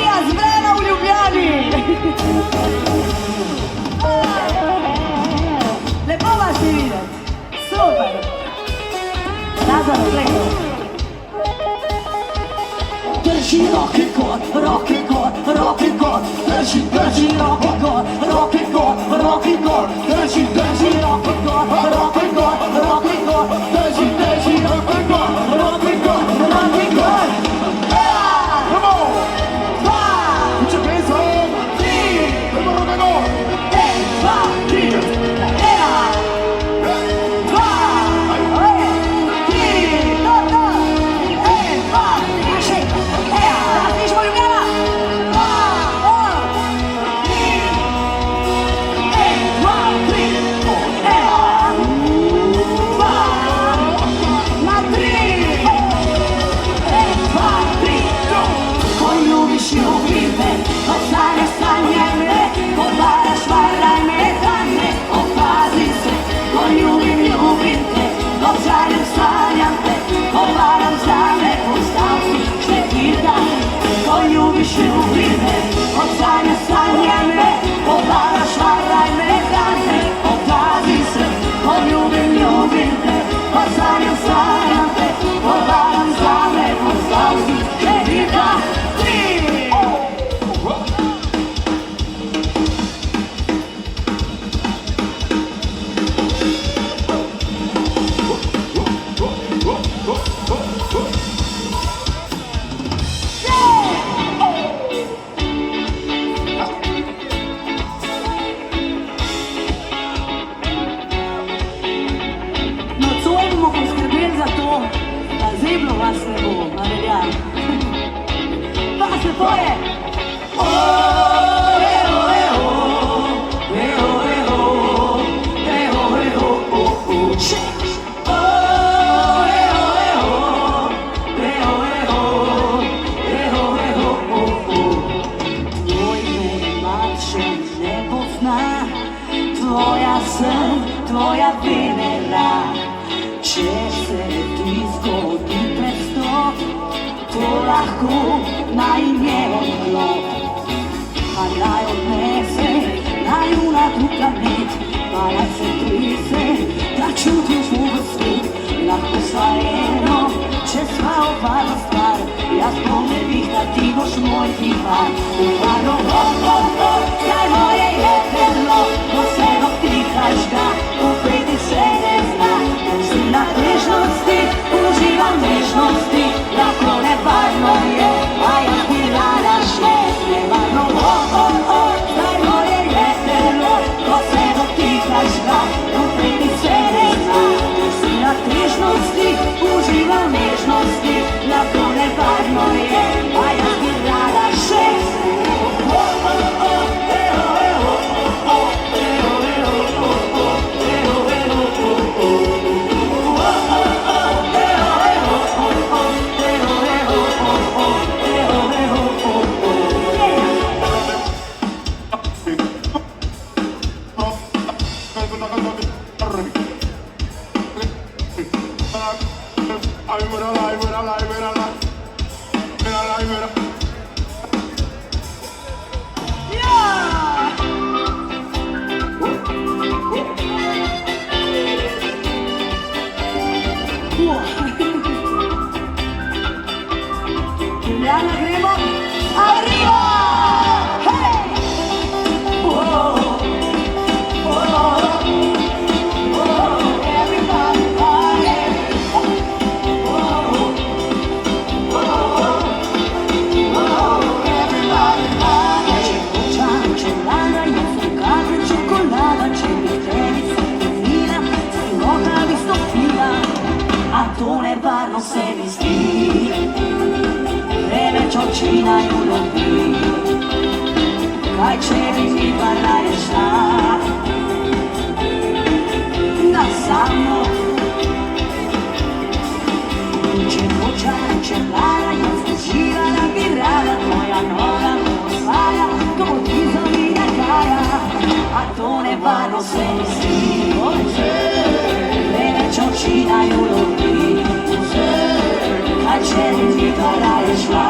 Marija zbrana v Ljubljani. Lepo vas je videti. Super. Nazor, gledaj. Drži roke kot, roke kot, roke kot. Drži, drži roke kot, roke kot, roke kot. Drži, drži roke kot, roke kot, roke kot. Drži, drži roke kot, roke kot, roke kot. Come on! Put your hands up! Come on, come on! 1, 2, 3! Tvoja Venera, če se ti zgodi prestop, to lahko naj je odklop. Pa naj odnese najuna druga med, pa naj se trese, da čutiš mu v svet. Lahko sva eno, če sva obarva stvar, jaz pomebih, da ti boš moj divan. Uvano, kaj moje je telo, ko se dotihaš ga, upeti se ne zna. Si na nežnosti, uživam nežnosti, lahko nevarno je, a jaz bi rada še. Nevarno, kaj moje je telo, ko se dotihaš ga, upeti se ne zna. Si na nežnosti, uživam nežnosti, lahko nevarno je, a jaz bi rada še. Ljubljana gremo, arriva! Hej! Everybody party! Everybody party! C'è bucciano, c'è lana, io sono casa e cioccolata, c'è bicchieri, fila, si nota visto fila, a tu ne vanno sei vestiti. Ciocina io non vi, kaj čevi mi pa raje šla na samo. Če hoča, če lara, jaz uživala bi rada, tvoja noga me osvaja, ko bo ti zavija kraja, a to nevarno se mi zdi. Ciocina io non vi, kaj čevi mi pa raje šla.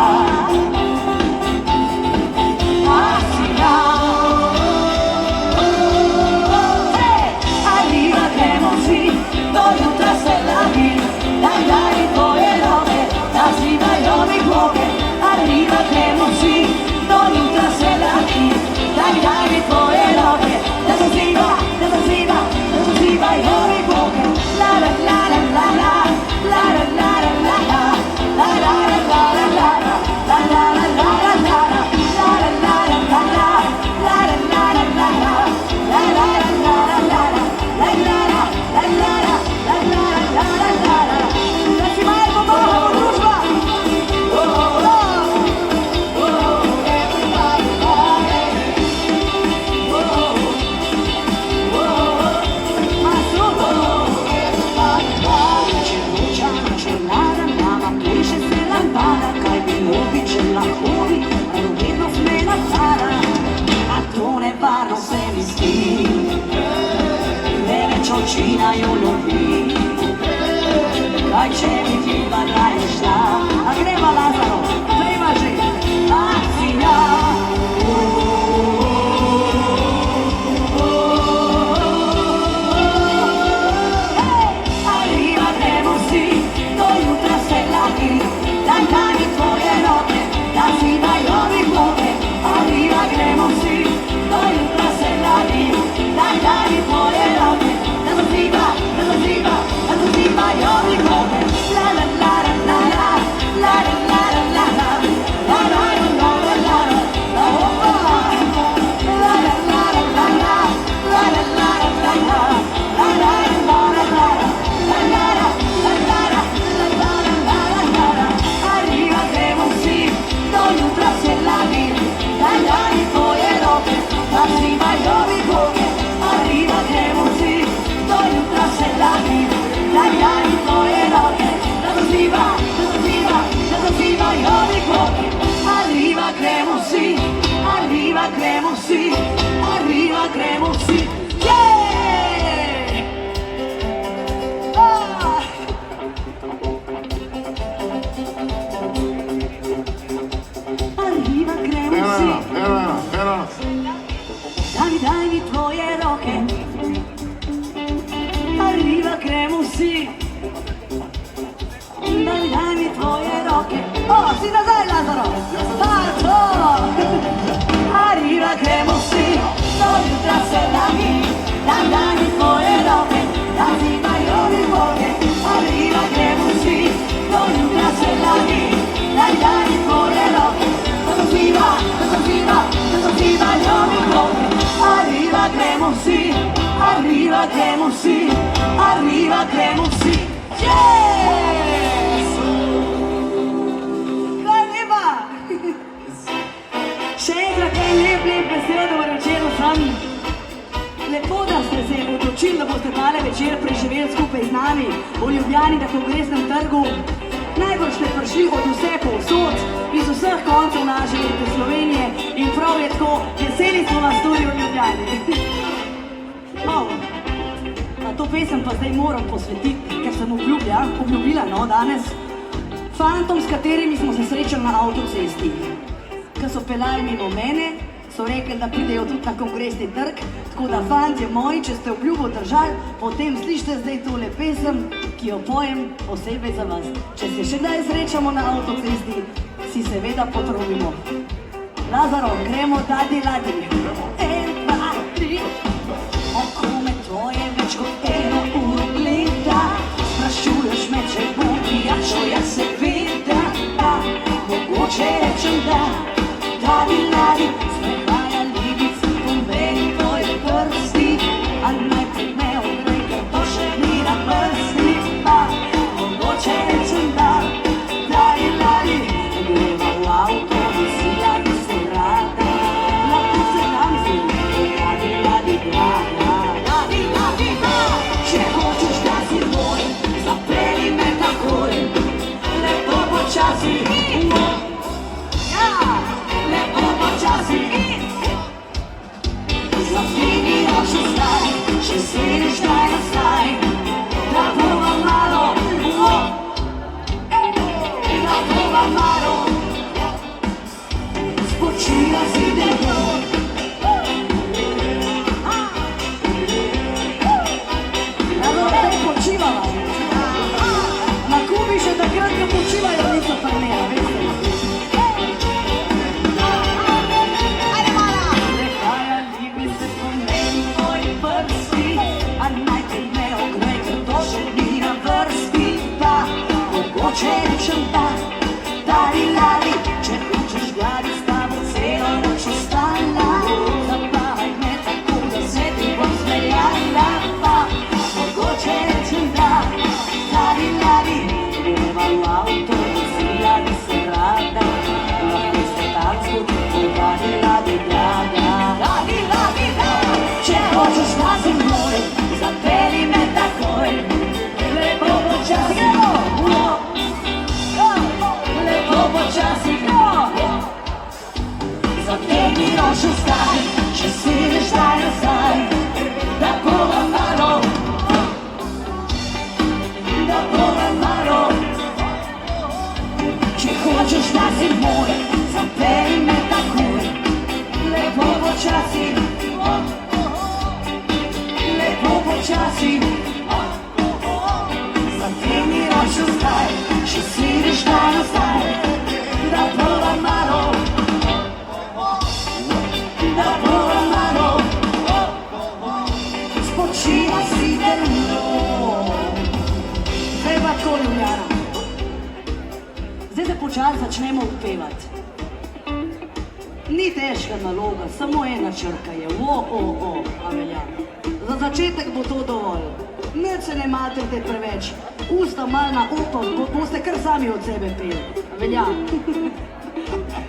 vsi, arriva gremo vsi. Arriva gremo vsi. Daj mi tvoje roke. Arriva gremo vsi. Daj mi tvoje roke. Si nazaj, Lazaro. Parto. Arriva gremo vsi. Do jutra se nami. Daj mi tvoje roke. Da zimajo mi boge. Arriva gremo vsi. Do jutra se nami. Daj mi tvoje roke. Da zimajo mi boge. Arriva gremo vsi. Arriva gremo vsi. Arriva gremo vsi. Še enkrat en lep vesel dober večer vsem. Lepo, da ste se odločili, da boste tale večer preživeli skupaj z nami v Ljubljani na Kongresnem trgu. Najbolj ste prišli od vse povsod, iz vseh koncev naše lepe Slovenije in prav je tako, veseli smo vas tudi v Ljubljani. To pesem pa zdaj moram posvetiti, ker sem obljubila danes fantom, s katerimi smo se srečali na avtocesti. Ko so peljali mimo mene, so rekli, da pridejo tudi na Kongresni trg, tako da fantje moji, če ste obljubo držali, potem slišite zdaj tole pesem, ki jo pojem posebej za vas. Če se še kdaj srečamo na avtocesti, si seveda potrudimo. Lazaro, gremo dadi ladi. 1, 2, 3. Oko me tvoje več kot eno uro gleda, sprašuješ me, če bo pijačo, jaz seveda, mogoče rečem da. Ladi, ladi, sprehajali bi se po meni tvoje prsti, a najprej me ogrej, ker to še ni na prsti, mogoče rečem da. Ladi, ladi, greva v avto, vesela bi se rada, lahko se tam zdi, ladi, ladi, draga. Ladi, ladi, če hočeš, da si moj, zapeli me takoj, lepo počasi. Zapini oči zdaj, če sediš daj nazaj, da bova malo, spočiva si delo. Zdaj počivala. Na Kubi še takrat, ko počivajo, niso prnela, veste. Če rečem da, dali lali, če hočeš gladi s tabo celo noč ostala, zabavaj me tako, da se ti bom smejala, mogoče rečem da, dali lali, greva v avto, vesela bi se rada, lahko se tam zgodi, dali lali, draga. Dali lali, če hočeš da si moj, zapeli me takoj, lepo počasi gremo. Počasi zategni ročo zdaj, če sediš daj nazaj, da bova malo, če hočeš da si moj, zapeli me takoj, lepo počasi, zategni ročo zdaj, če sediš daj nazaj, da bova malo, spočiva si delo. Zdaj pa tako, Ljubljana. Zdaj se počasi začnemo odpevati. Ni težka naloga, samo ena črka je, a velja. Za začetek bo to dovolj. Nič se ne matrite preveč, usta mal na uto, boste kar sami od sebe peli. Velja.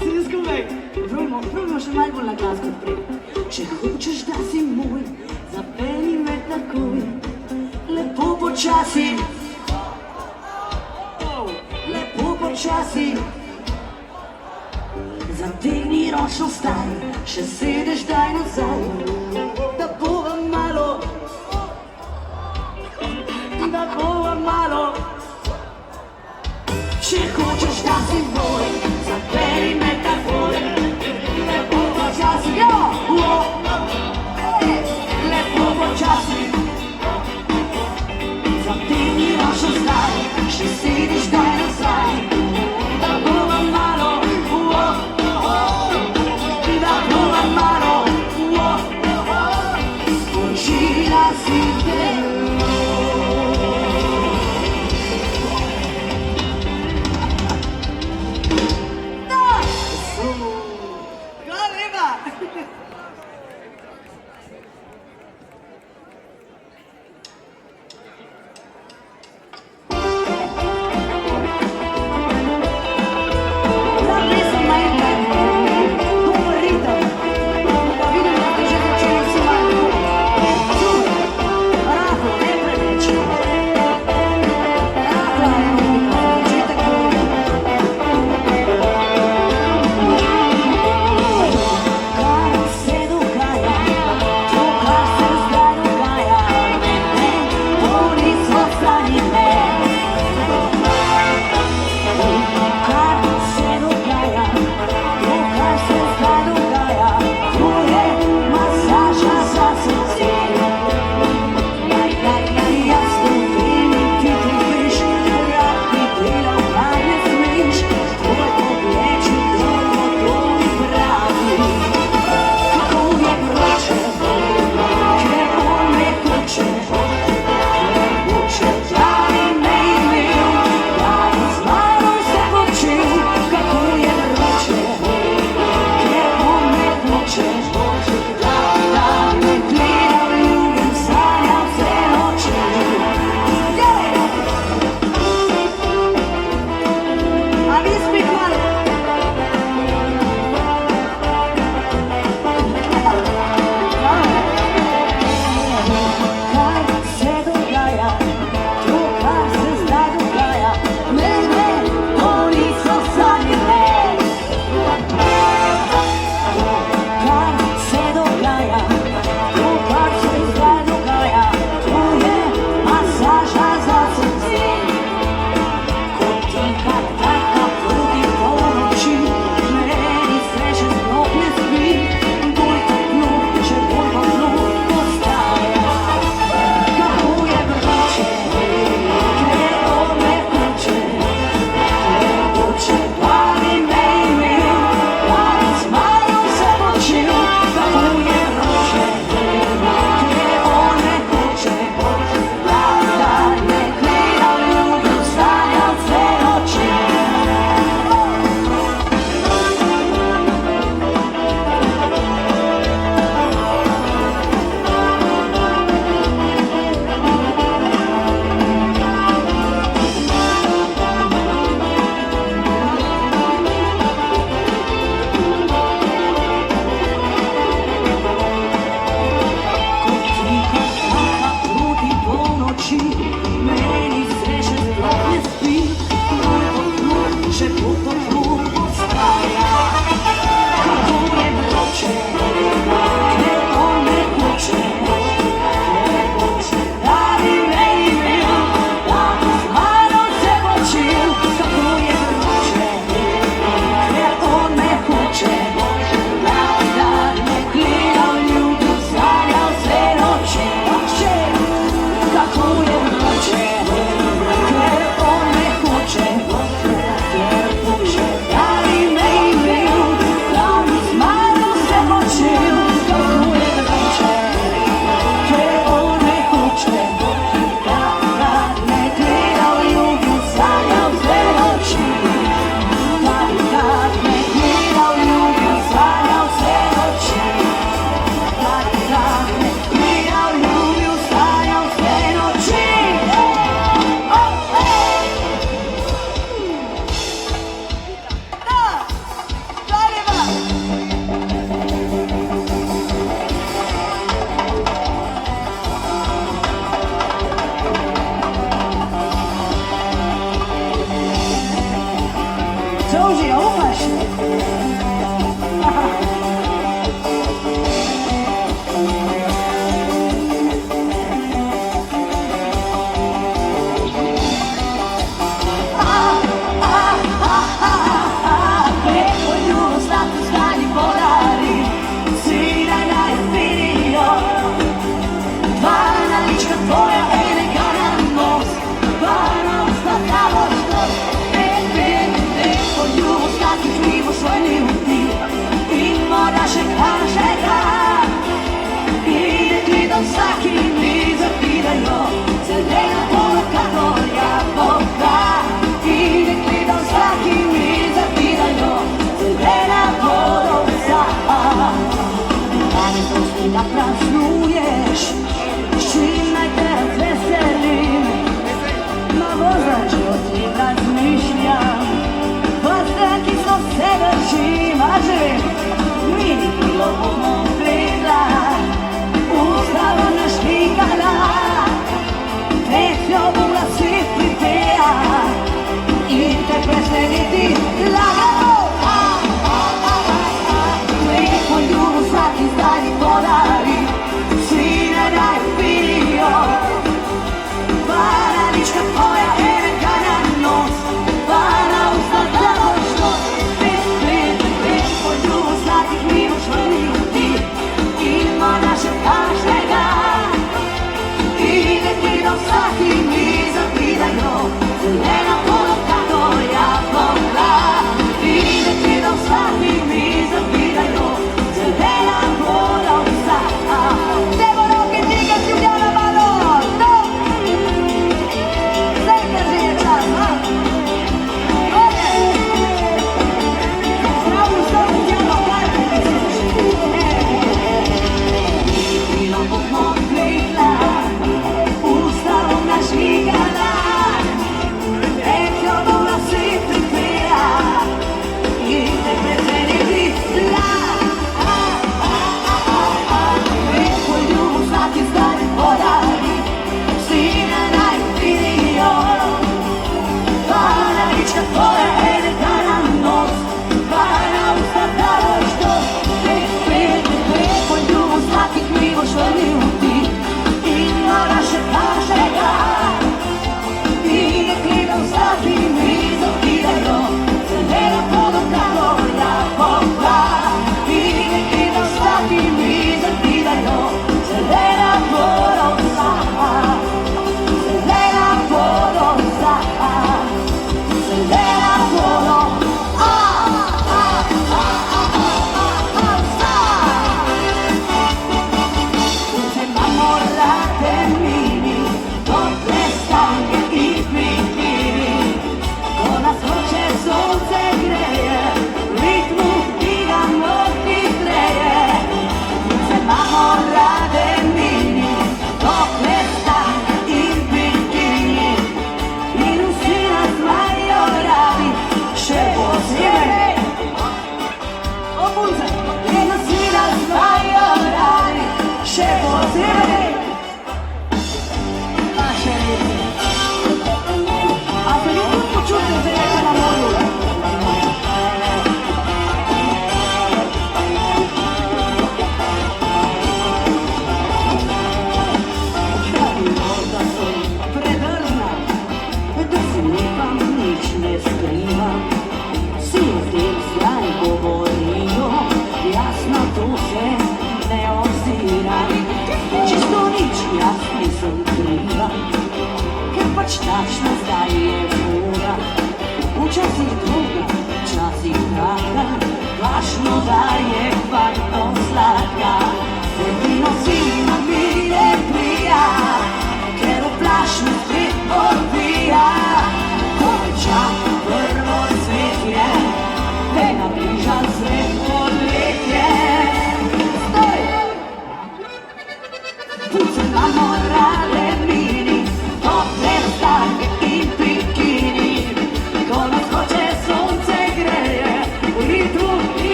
Vsi skupaj. Probimo še malo bolj na glas kot prej. Če hočeš, da si moj, zapeli me takoj, lepo počasi, lepo počasi, zategni ni rošel staj, še sedeš daj nazaj, da bova malo, da bova malo. Če hočeš, da si moj, zaperi me takoj, lepo počasi, lepo počasi. Zategni rošel zdaj, še sediš daj nazaj, da bova malo, da bova malo, spočila si telo.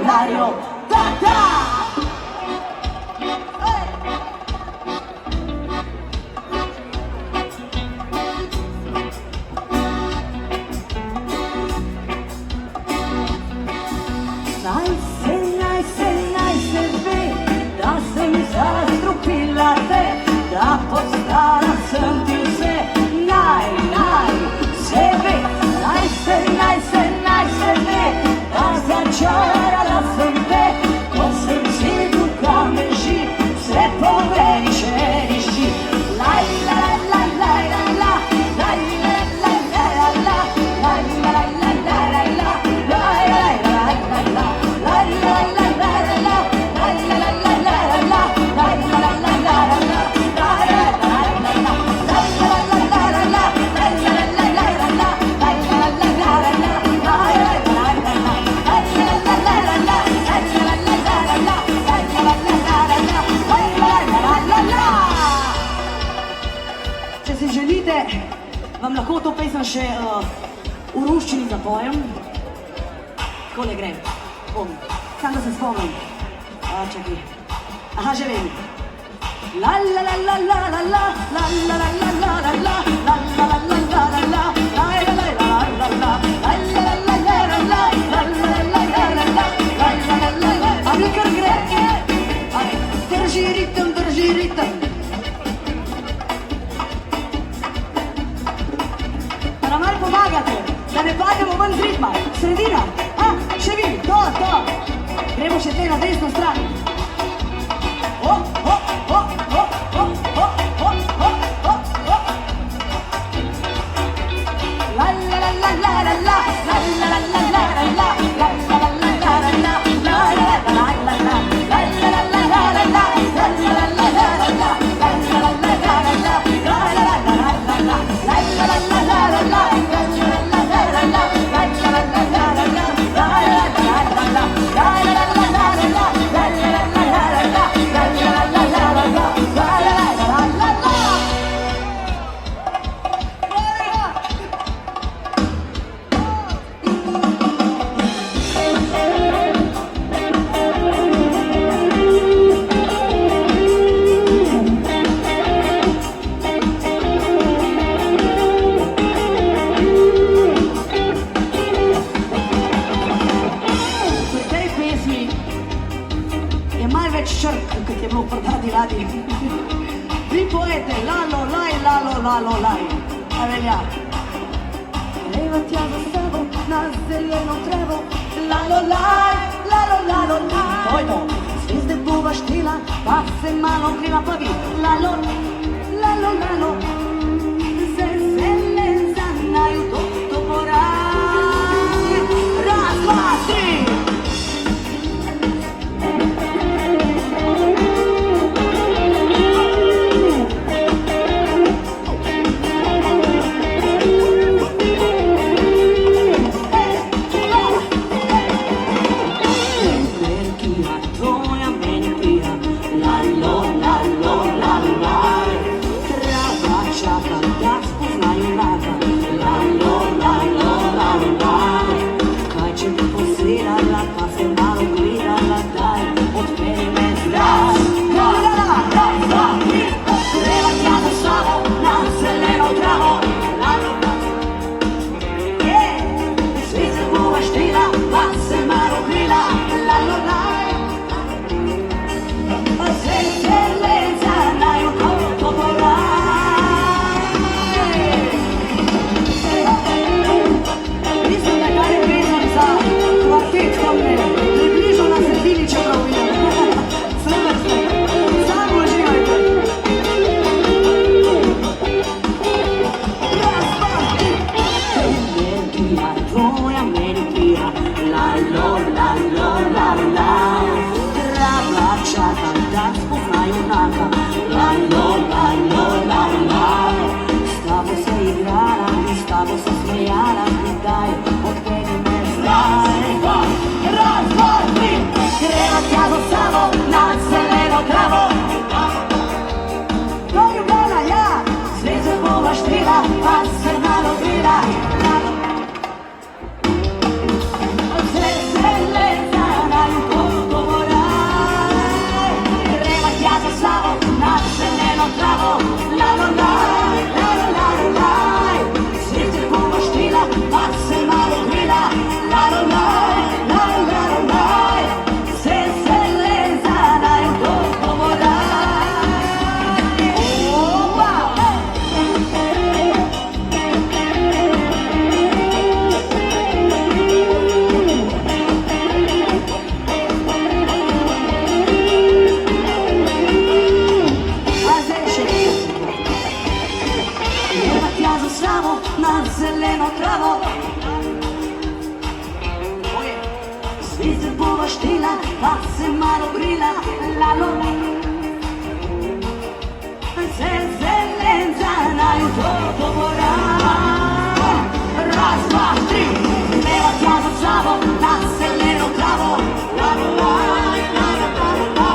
Lario, da da. Naj se ve, da sem zastrupila te, da postala sem ti vse. Naj se ve, naj se ve, da začarala sem te, ko sem zidu kameži, vse povedi še riši. Laj, laj, laj, laj, laj, laj, laj, laj, laj, laj, laj, laj, laj, laj, laj, Če si želite, vam lahko to pesem še v ruščini zapojem. Takole gre, bom, sam da se spomnim. Čakaj, aha, že vem. La la la la la la la, la la la la la la la, la la la la la la la, la la la la la la, la la la la la la la, la la la la la la, la la la la la. A mi kar gre, drži ritem, drži ritem. Pa nam malo pomagate, da ne pademo ven z ritma, sredina. Še vi, to. Gremo še te na desno stran. La la la la la la la, la la la la la la la, la la la la la la la, la la la la la la, la la la la la la la, la la la la la la la, la la la la la la la, la la la la la la la, la la la la la la la, la la la la la la la, la la la la la la la. Kot je bilo v Prdadi radi. Vi pojete lalo, laj, a velja. Greva tja za sabo, na zeleno trevo, lalo, laj. Pojdo, zvezde bova štela, pa se malo greva pa vi, lalo, zezele za naju to poraj. Raz, dva, tri. Tvoja meni pija, lalo, la la la la la la, srce bova štela, pa se malo grila, la la la la la la, vse se le zanaj do pomora. Na zeleno travo, svet bova štela, pa se malo grila, la la la, vse zelen za naju do pomora. Raz, dva, tri, greva tja za sabo, na zeleno travo, la la la la la la la,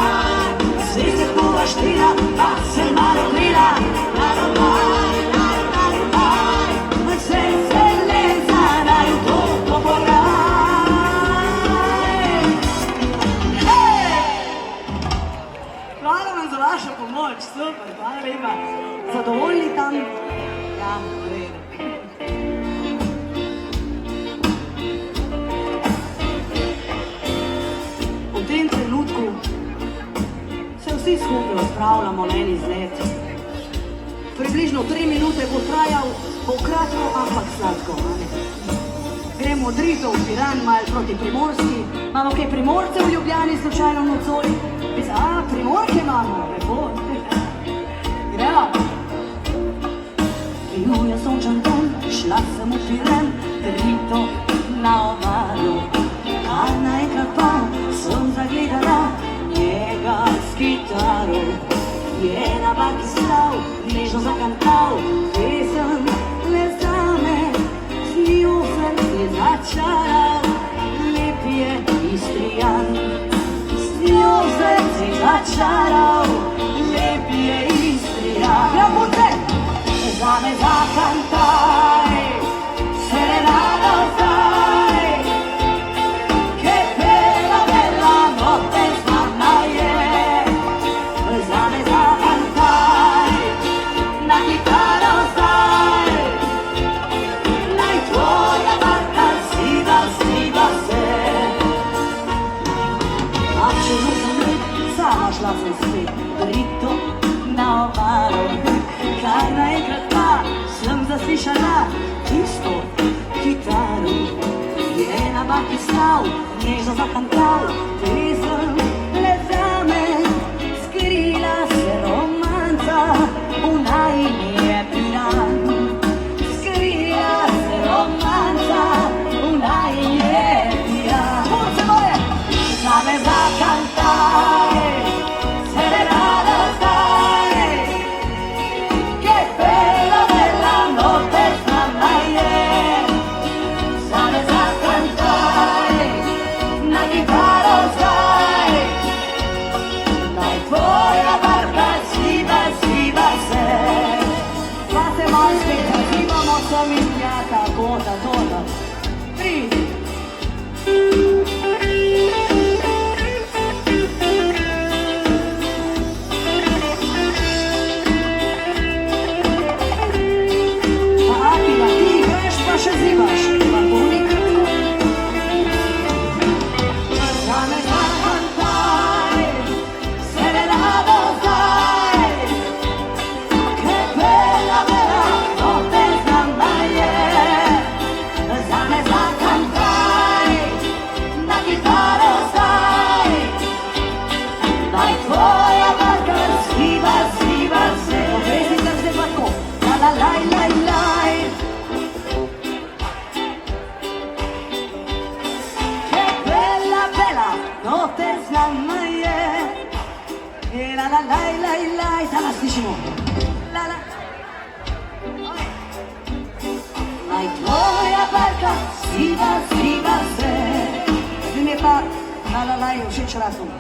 svet bova štela, pa se malo grila, la la la. Super, hvala lepa. Zadovoljni tam? Ja, v redu. V tem trenutku se vsi skupaj odpravljamo na en izlet. Približno 3 minute bo trajal, bo kratko, ampak sladko. Gremo od Ritov v Piran, malo proti Primorski. Imamo kaj Primorcev v Ljubljani slučajno nocoj? A, Primorke imamo, lepo. Gremo. Bil je sončen dan, šla sem v Piran, Rito na obalo. A naenkrat pa sem zagledala njega s kitaro. Je na baki stal, nežno zakantal, pesem le zame, z njo srce začaral. Lep je Istrijan, z njo srce začaral. Lep je Istrijan. Grabuce! Zame zakantaj, serenado zdaj, che bella bella notte znana je. Zame zakantaj, na kitaro zdaj, naj tvoja barka siva se. A če nisem sama šla sem spet, Rito na obalo. Kaj naenkrat pa sem zaslišala tisto kitaro. Je na baki stal, nežno zakantal, pesem le zame. Skrila se romanca, v najini je Piran. Skrila se romanca, v najini je Piran. Punce moje! Zame zakantaj, serenado zdaj, che bella bella notte znana je. Zame zakantaj, na kitaro zdaj, naj tvoja barka siva se. Pa se malo spet razivamo, sem in ja, tako da toda. Pridi. Še zimaš, pa to ni kratko. Zame zakantaj, serenado zdaj, che bella bella notte znana je. Zame zakantaj, na kitaro zdaj, naj tvoja barka siva se. Obveznica zdaj pa tako, la la laj laj laj. Notte znana je, la la laj laj laj. Da nas slišimo. La la. Naj tvoja barka siva se. Zdaj mi je pa la la laj všeč razum.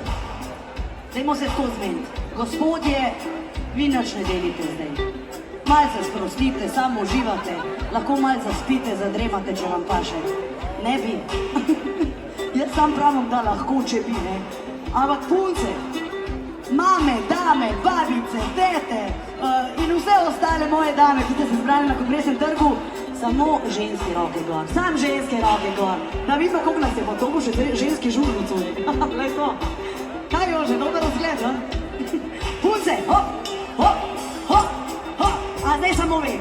Dajmo se tako zmeniti. Gospodje, vi nič ne delite zdaj. Malo se sprostite, samo uživate. Lahko malo zaspite, zadremate, če vam paše. Ne bi. Jaz sam pravim, da lahko, če bi, ne. Ampak punce, mame, dame, babice, tete in vse ostale moje dame, ki ste se zbrali na Kongresnem trgu, samo ženske roke gor, sam ženske roke gor. Da vidimo, koliko nas je, pa to bo še ženski žur v cuni. Glej to. Kaj jo že, dober razgled, ha? Punce, hop, hop, hop, hop. A zdaj samo ve.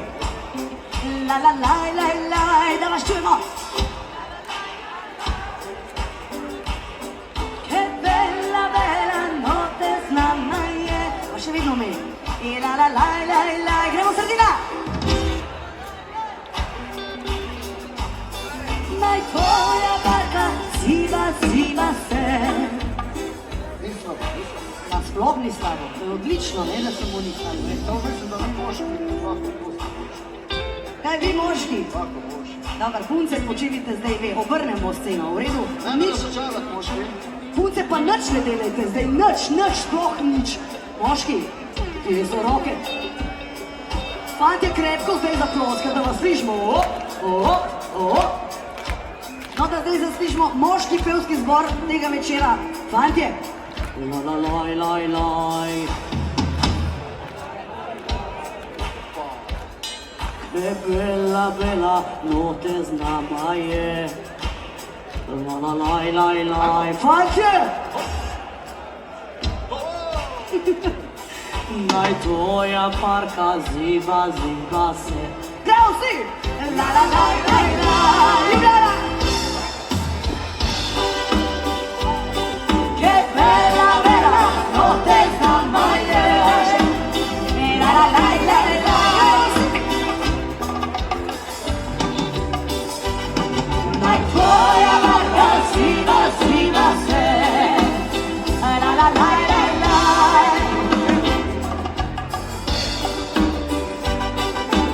La la la la la, da vas čujemo. Che bella, bella notte z nama je. Pa še vedno me. La la la la la, gremo sredina. Naj tvoja barka ziba, ziba se. Pa sploh ni slabo, to je odlično, ne, da samo ni slabo. To mislim, da vi moški, Kaj vi moški? Dobar, punce počivite zdaj, ve, obrnemo sceno, v redu? ne razočarati moški. Punce pa nič ne delajte zdaj, nič, sploh nič. Moški, kje so roke? Fantje, krepko zdaj zaploska, da vas slišimo. No, da zdaj zaslišimo moški pevski zbor tega večera. Fantje. La la laj, laj, laj. Che bella, bella notte z nama je. La la laj, laj, laj. Fantje! Naj tvoja parka ziba, ziba se. Gremo vsi! La la laj, laj, laj. Ljubljana! Che bella, bella notte z nama je. La la laj, laj, laj. Naj tvoja parka ziba, ziba se. La la laj, laj, laj.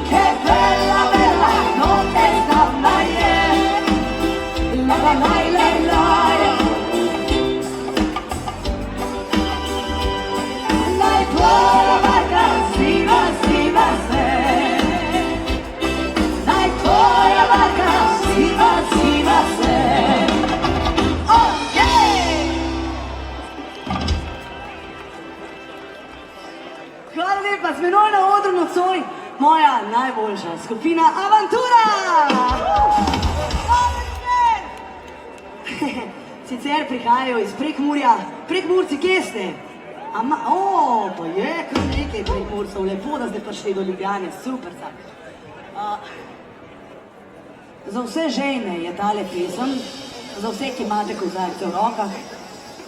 Che bella, bella notte z nama je. La la laj, laj, laj. Naj tvoja barka ziba, ziba se. Naj tvoja barka ziba, ziba se. Oh, yeah! Hvala lepa, z menoj na odru nocoj moja najboljša skupina Avantura! Sicer prihajajo iz Prekmurja. Prekmurci, kje ste? Pa je kar nekaj Prekmurcev, lepo, da ste prišli do Ljubljane, super sam. Za vse žejne je tale pesem, za vse, ki imate kozarce v rokah,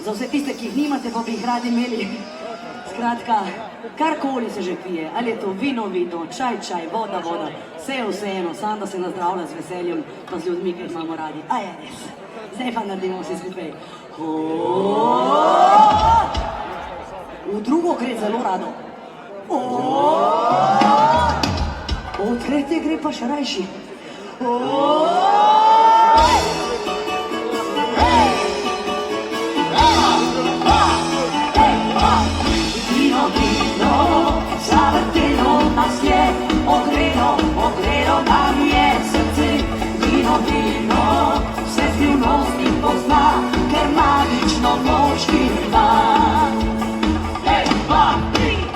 za vse tiste, ki jih nimate, pa bi jih radi imeli. Skratka, karkoli se že pije, ali je to vino, čaj, voda, vse je vseeno, samo da se nazdravlja z veseljem, pa z ljudmi, ki jih imamo radi. A je res. Zdaj pa naredimo vsi skupaj. V drugo gre zelo rado. V tretje gre pa še rajši. Vino, vino, zavrtelo nas je, ogrelo nam je srce. Vino, vino, vse skrivnosti pozna, ker magično moč ima.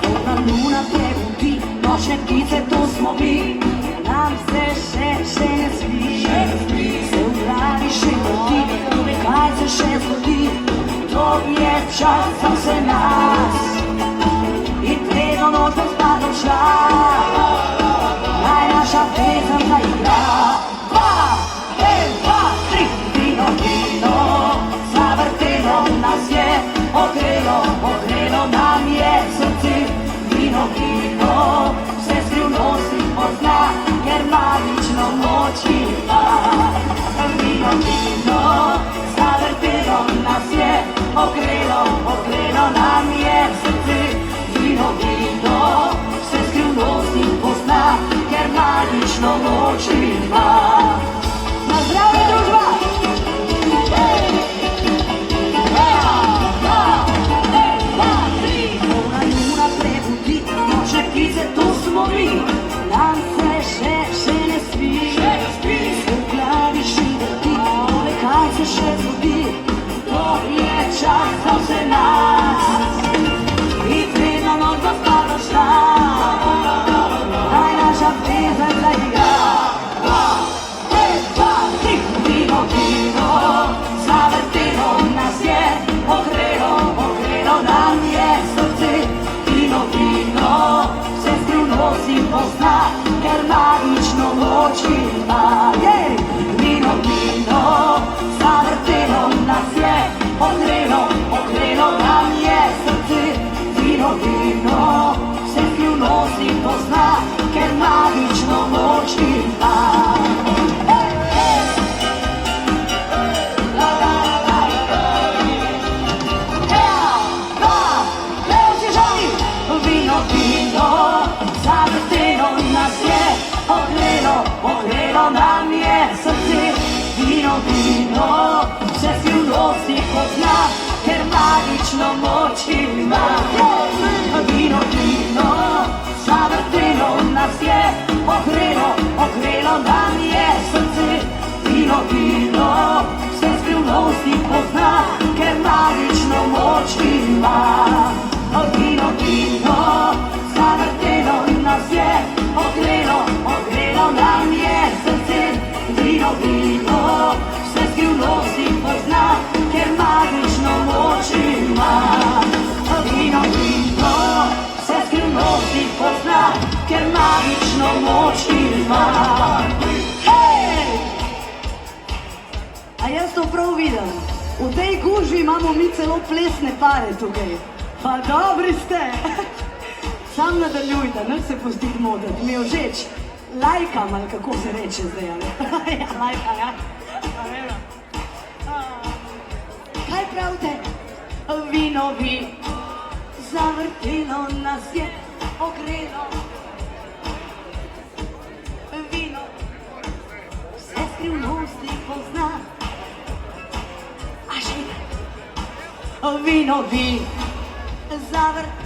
Polna luna prebudi, nočne ptice, to smo mi, nam se še ne spi. Se v glavi še vrti, kaj se še zgodi, to je čas za vse nas. In preden noč bo spadlo čas, naj naša pesem zaigra. 2, 3, vino, vino, zavrtelo nas je, ogrelo nam je srce. Vino, vino, vse skrivnosti pozna, ker magično moč ima. Vino, vino, zavrtelo nas je, ogrelo nam je srce. Vino, vino, vse skrivnosti pozna, ker magično moč ima. Na zdravje, družba! Polna luna prebudi, nočne ptice, to smo mi, nam se še ne spi. V glavi še vrti, kaj se še zgodi, to je čas za vse pozna, ker magično moč ima. Vino, vino, zavrtelo nas je, ogrelo nam je srce. Vino, vino, vse skrivnosti pozna, ker magično moč ima. Ogrelo nam je srce. Vino, vino, vse skrivnosti pozna, ker magično moč ima. Vino, vino, zavrtelo nas je, ogrelo nam je srce. Vino, vino, vse skrivnosti pozna, ker magično moč ima. Vino, vino, zavrtelo nas je, ogrelo nam je srce. Vino, vino, vse skrivnosti pozna, ker magično moč ima. Vino, vino, vse skrivnosti pozna, ker magično moč ima. Hej! A jaz to prav vidim? V tej gužvi imamo mi celo plesne pare tukaj. Pa dobri ste! Sam nadaljujte, ne se pustiti modriti, mi je všeč. Lajkam, ali kako se reče zdaj, ali? Ja, lajka, ja. Kaj pravite? Vino, vi, zavrtelo nas je, ogrelo. Vino, vse skrivnosti pozna. A še? Vino, vi, zavrtelo.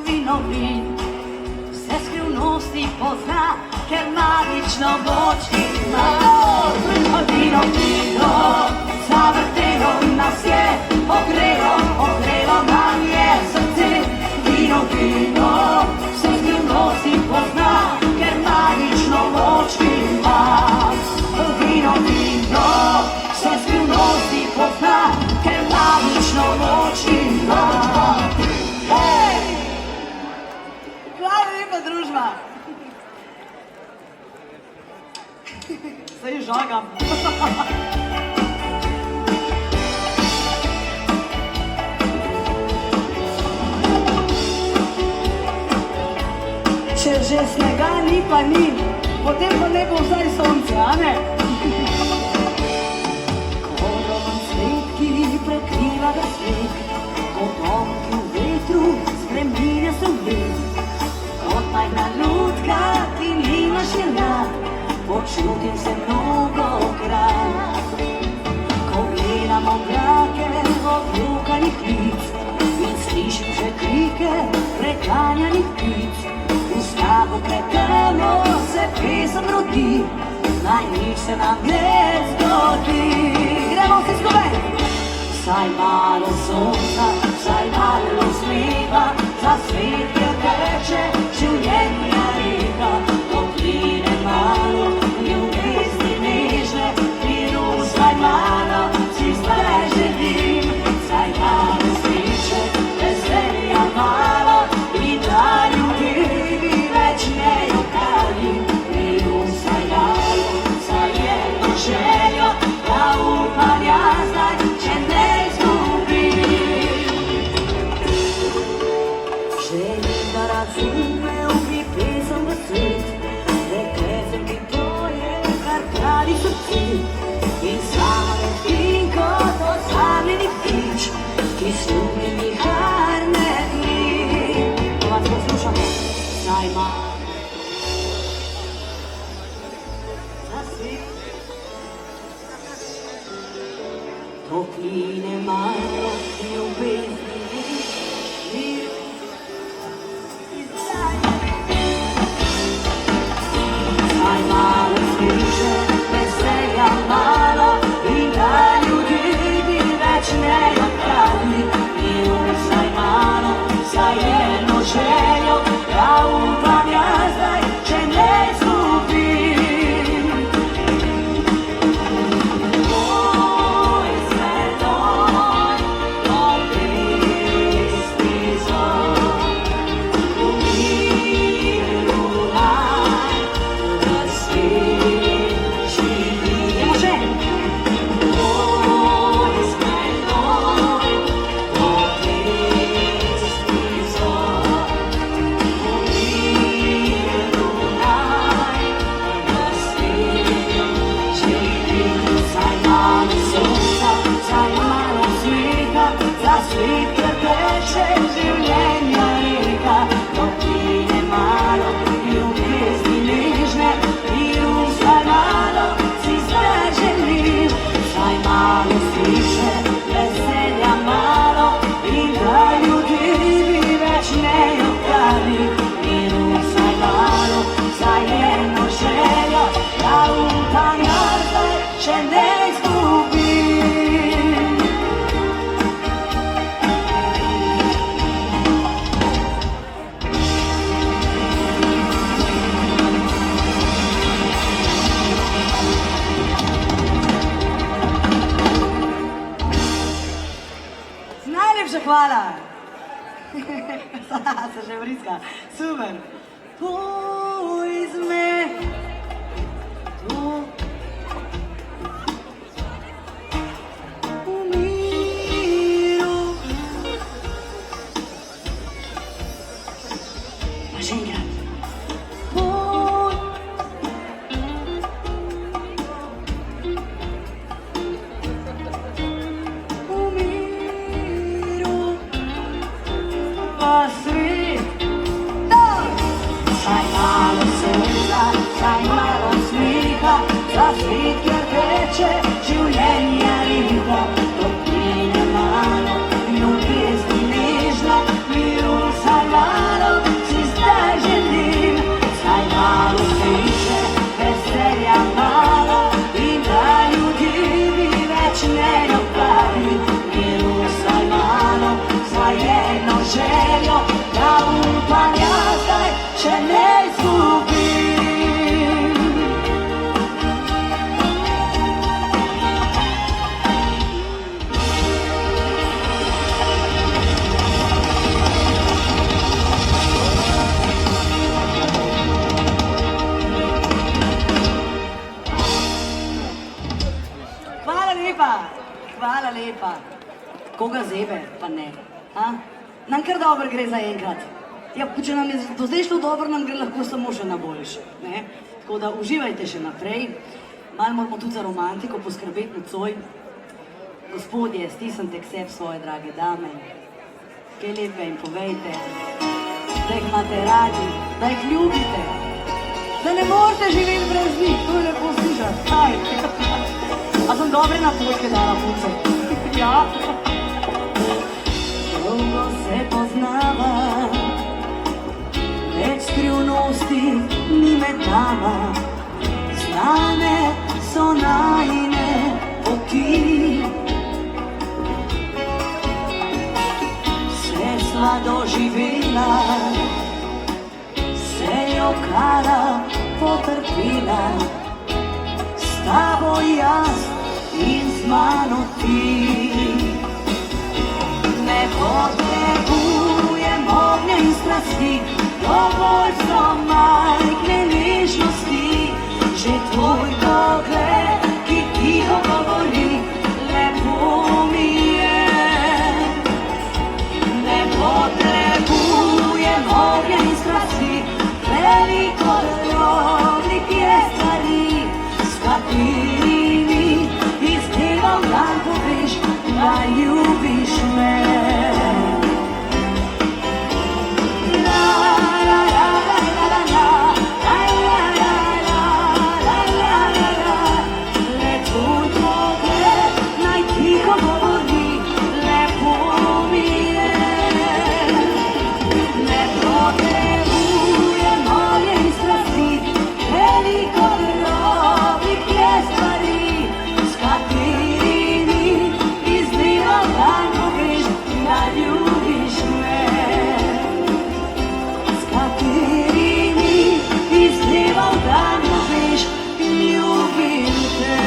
Vino, vin, vse skrivnosti pozna, ker magično moč ima. Vino, vino, zavrtelo nas je, ogrelo nam je srce. Vino, vino, vse skrivnosti pozna, ker magično moč ima. Vino, vino, vse skrivnosti pozna, ker magično moč ima. Družba. Zdaj žagam. Če že snega ni, pa ni, potem pa ne bo vsaj sonce, a ne? Korovan svet, ki prekriva ga svet, potomki v vetru spreminja se v vet. Majhna lutka, ki nima želja, počutim se mnogokrat. Ko gledam oblake oblukanih lic in slišim že krike preganjanih ptic, v strahu pred temo se pesem rodi, naj nič se nam ne zgodi. Gremo vsi skupaj! Vsaj malo sonca, vsaj malo smeva, za svet je teče življenja reka. Topline malo, ljubezni nežne, miru vsaj malo, si zdaj želim. Vsaj malo sreče, veselja malo, in da ljubezni več ne jokali. Miru vsaj malo, vsaj jedno željo, da upanja zdaj, če ne izgubim. Želim, da razumel bi pesem v svet, pesem, ki poje, kar pravi srce. In sama letim kot osamljenih ptič, ki slubi viharne dni. To vas poslušamo, saj malo za svet. Topline malo, ljubezni mir. Saj malo sreče, veselja malo, in da ljudi bi več ne jokali. In vsaj malo, vsaj jedno željo, da upam jaz zdaj, če ne izgubim. Moj svetoj, to pesmi Se že vriska, super. Poizme tu u miru. Pa še enkrat. Saj malo smeha, za svet, kjer teče življenje riba. Topline malo, ljubezni nežna, miru saj malo, si zdaj želim. Saj malo sreče, veselja malo, in da ljudi mi več ne opravi. Miru saj malo, saj eno željo, da upanja zdaj še ne izgubim. Hvala lepa. Koga zebe, pa ne. Nam kar dobro gre za enkrat. Ja, če nam je do zdaj šlo dobro, nam gre lahko samo še na boljše. Tako da uživajte še naprej. Malo moramo tudi za romantiko poskrbeti nocoj. Gospodje, stisnite k sebi svoje drage dame. Kaj lepe jim povejte, da jih imate radi, da jih ljubite, da ne morete živeti brez njih. To je lepo slišati. Kaj? A sem dobre napočke dala punce? Ja. Dolgo se poznava, več skrivnosti ni med nama. Znane so najine poti, vse sva doživela, se jo kara potrpila. S tabo jaz in z mano ti. Ne potrebujem ognja in strasti, dovolj so majhne nežnosti. Že tvoj pogled, ki tiho govori, lepo mi je. Ne potrebujem ognja in strasti, veliko drobnih je stvari, s katerimi dan poveš, da ljubiš me. La la la la la la la, la la la la la la la la. Le tvoj pogled naj tiho govori, lepo mi je. Ne potrebujem ognja in strasti, veliko drobnih je stvari, s katerimi dan poveš, da ljubiš me. S katerimi iz dneva v dan poveš, ljubim te.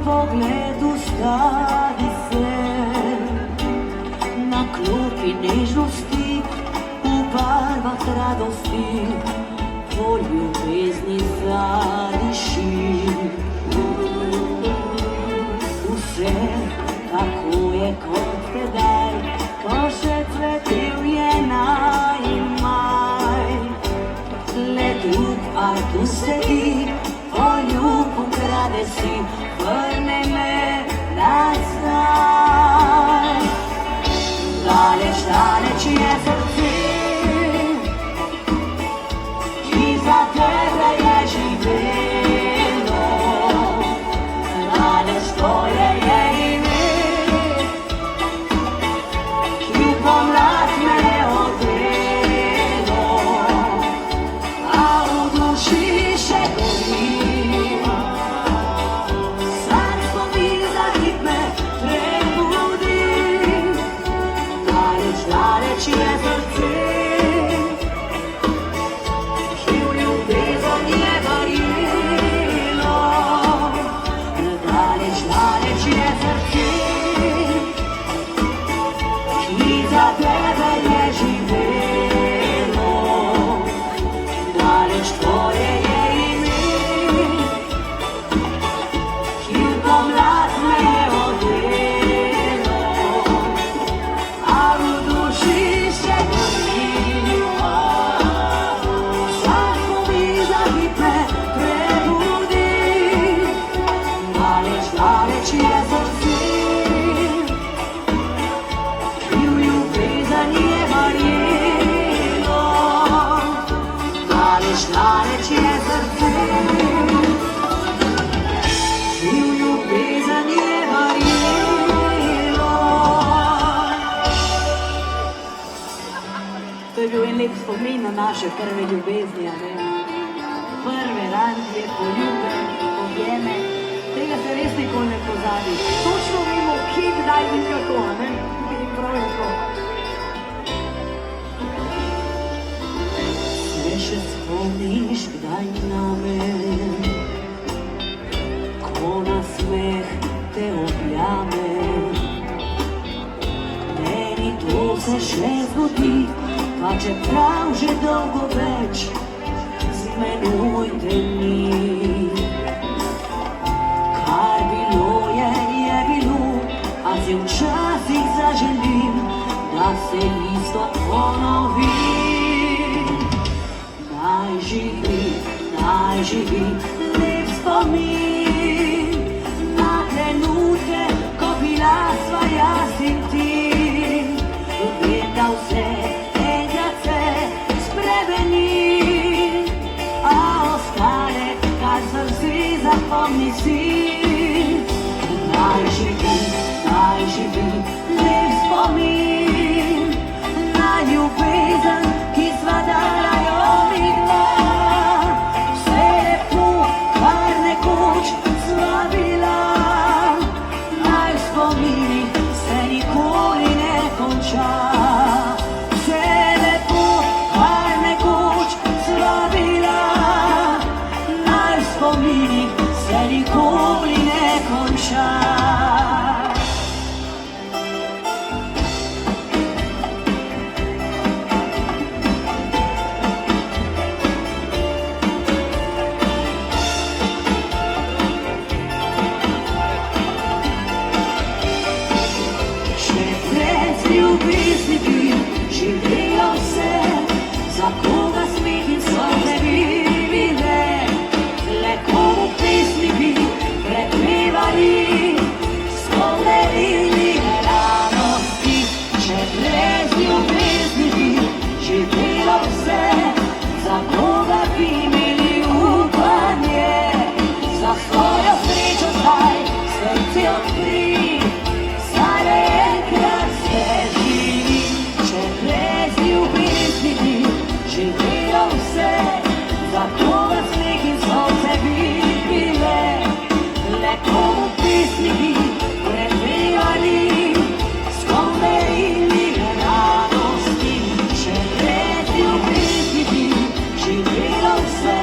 Pogled ustavi se na klopi nežnosti, v barvah radosti, po ljubezni zadiši. Vse tako je kot tedaj, ko še cvetel je naj in maj. Le drug pa tu sedi, poljub ukrade si, vrne me nazaj. Daleč, daleč je srce, ki za tebe je živelo. Daleč tvoje je ime, ki pomlad me je odrelo. A v duši še gori, spomin na naše prve ljubezni, a ne? Prve randje, poljube, objeme, tega se res nikoli ne pozabi. Točno vemo, kje, kdaj in kako, a ne? In prav je to. Se še spomniš, kdaj name, ko na smeh te objame, meni to se še zgodi, pa čeprav že dolgo več zmenujte mi. Kar bilo je bilo, a si včasih zaželim, da se isto ponovi. Naj živi lep spomin na trenutke, ko bila sva jaz in ti. Vem, da vse enkrat se spremeni, a ostane, kar sem si, zapomni si. Naj živi lep spomin na ljubezen, ki sva dala jo midva. Vse lepo, kar nekoč sva bila, naj v spominih se nikoli ne konča. Vse lepo, kar nekoč sva bila, naj v spominih se nikoli ne konča. Ljubezni bi živela vse, za koga smeh in solze bi bile, le komu pesmi bi prepevali, spomnili radosti. Če brez ljubezni bi živela vse, za koga bi imeli upanje, za svojo srečo zdaj srce odpri. Živela vse, za koga sneg in solze bi bile, le komu pesmi bi prepevali, spomnili radosti. Če brez ljubezni bi živela vse,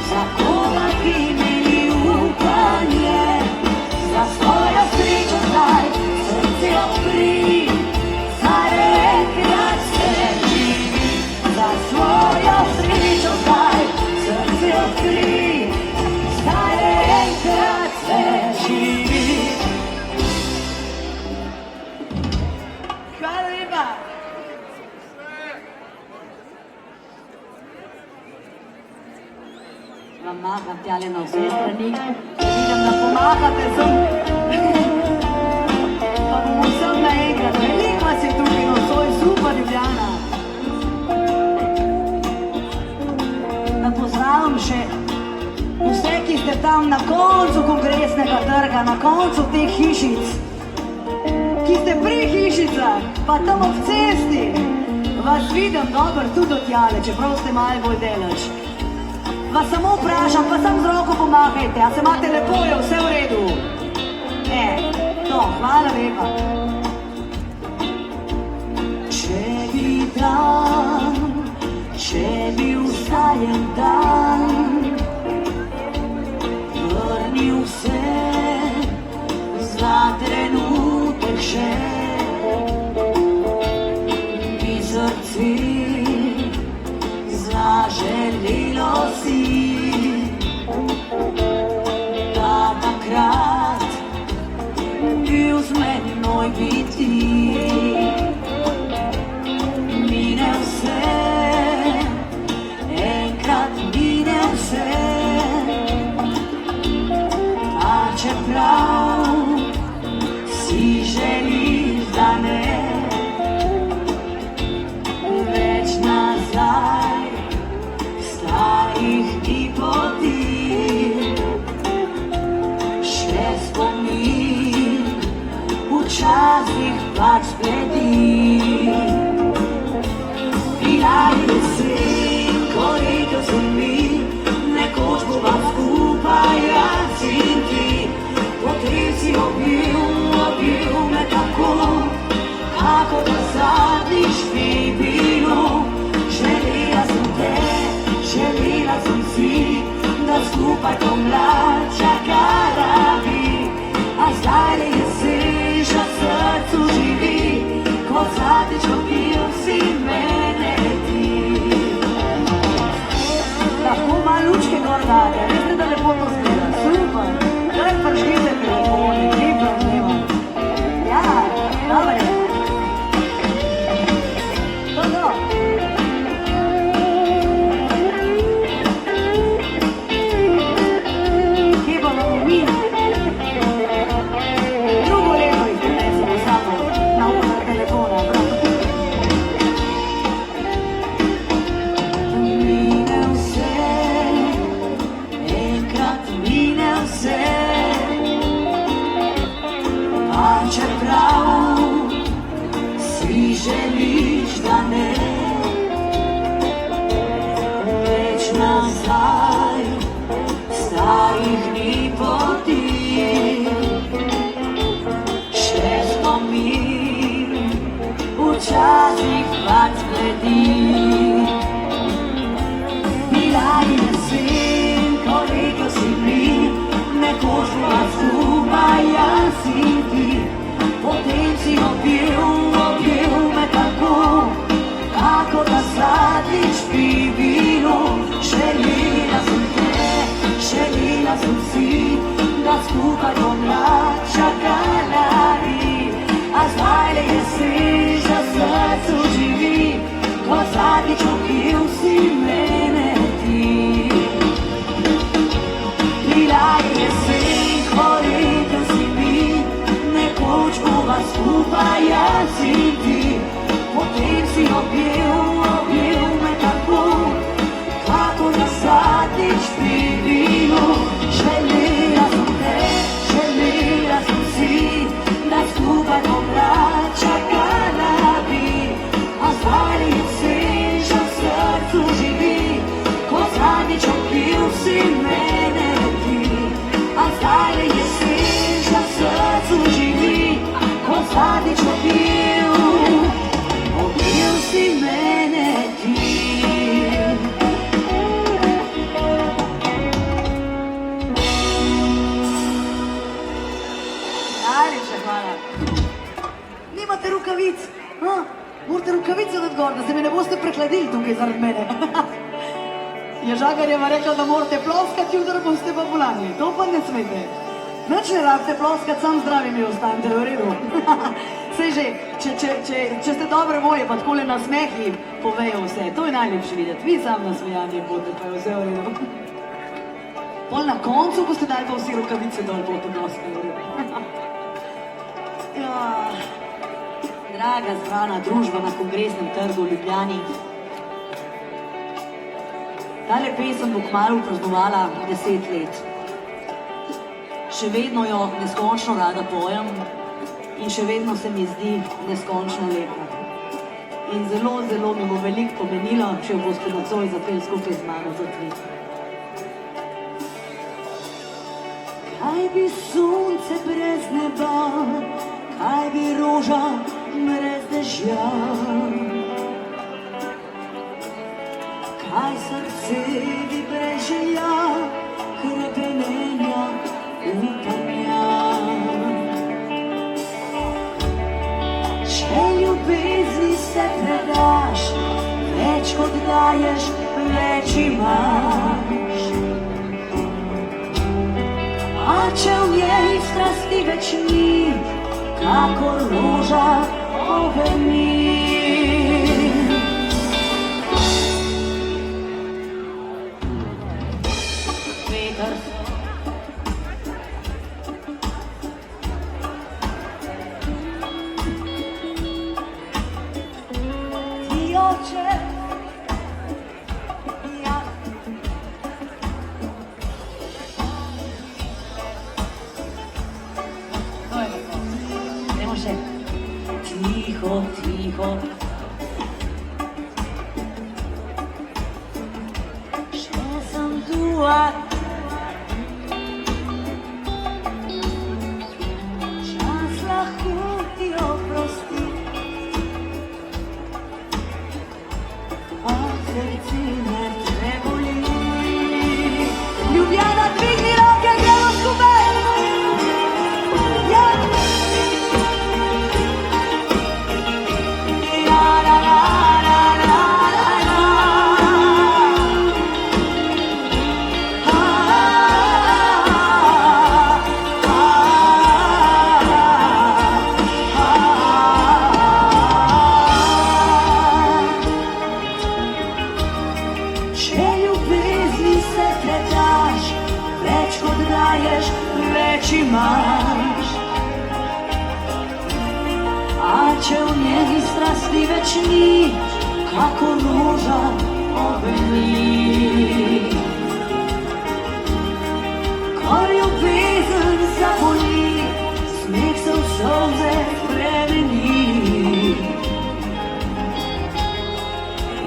za koga bi imeli upanje, za svojo srečo zdaj srce odpri. Svojo srečo zdaj srce odkri, zdaj enkrat se živi. Hvala lepa. Vam maham tjale na vse strani, vidim, da pomahate sem. Pa bomo vsem naenkrat, veliko vas je tukaj, no, to je super, Ljubljana. Pozdravim še vse, ki ste tam na koncu Kongresnega trga, na koncu teh hišic, ki ste pri hišicah, pa tam ob cesti. Vas vidim dobro tudi od tjale, čeprav ste malo bolj deleč. Vas samo vprašam, pa sam z roko pomagajte, a se imate lepo, je vse v redu? To, hvala lepa. Če bi dan, če bi vsaj en dan vrnil vse za trenutek še, bi srce zaželelo si, da takrat bil z menoj biti. Mine vse, a čeprav si želiš, da ne več nazaj starih dni poti, še spomin včasih pač spleti. Bila je ljubil me tako, kako da zadnjič bi bilo. Želela sem te, želela sem si, da skupaj pomlad čakala bi. A zdaj le jesen še v srcu živi, ko zadnjič opil si mene ti. Lahko malo lučke gor date, veste, da lepo to zgleda, super. Kaj pržite telefoni, klipam njima. Ja, dobre. To. Kje bomo mi? Drugo leto jih prinesemo samo na uho telefona, prav. Mine vse, enkrat mine vse, a čeprav si želiš, da ne, več nazaj starih ni poti. Še spomin včasih pač zbledi. Bila je jesen, koliko si bili, nekoč bila skupaj jaz in ti. Potem si opil me tako, kako da zadnjič bi bilo. Želela sem te, želela sem si, da skupaj pomlad čakala bi. A zdaj le jesen že v srcu živi, ko zadnjič opil si mene ti. Bila je jesen, ko rekel si mi, nekoč bova skupaj jaz in ti. Potem si opil me tako, kako da zadnjič bi bilo. Želela sem te, želela sem si, da skupaj pomlad čakala bi. A zdaj le jesen že v srcu živi, ko zadnjič opil si mene ti. A zdaj le jesen že v srcu živi, ko zadnjič opil si mene ti. Najlepša hvala. Nimate rukavic? Morate rukavice dati gor, da se mi ne boste prehladili tukaj zaradi mene. Je Žagarjeva rekla, da morate ploskati, jutri boste pa bolani. To pa ne smete. Nič ne rabite ploskati, sam zdravi mi ostanete, v redu. Sej že, če ste dobre volje, pa takole nasmehi povejo vse. To je najlepše videti. Vi sam nasmejani boste, pa je vse v redu. Pol na koncu boste dali pa vsi rukavice dol, bo to dosti v redu. Ja, draga zbrana družba na Kongresnem trgu v Ljubljani. Tale pesem bo kmalu praznovala 10 let. Še vedno jo neskončno rada pojem in še vedno se mi zdi neskončno lepa. In zelo, zelo mi bo veliko pomenilo, če jo boste nocoj zapeli skupaj z mano za tri. Kaj bi sonce brez neba, kaj bi roža brez dežja, kaj srce bi brez želja, hrepenenja, upanja. Če ljubezni se predaš, več kot daješ, več imaš. A če v njej strasti več ni, kakor roža ohrni. Veter ti oče, ja. To je tako. Gremo še. Tiho, tiho. Še sem tu, čas lahko imaš. A če v njej strasti več ni, kako roža obeli. Ko ljubezen zaboli, smeh se v solze spremeni.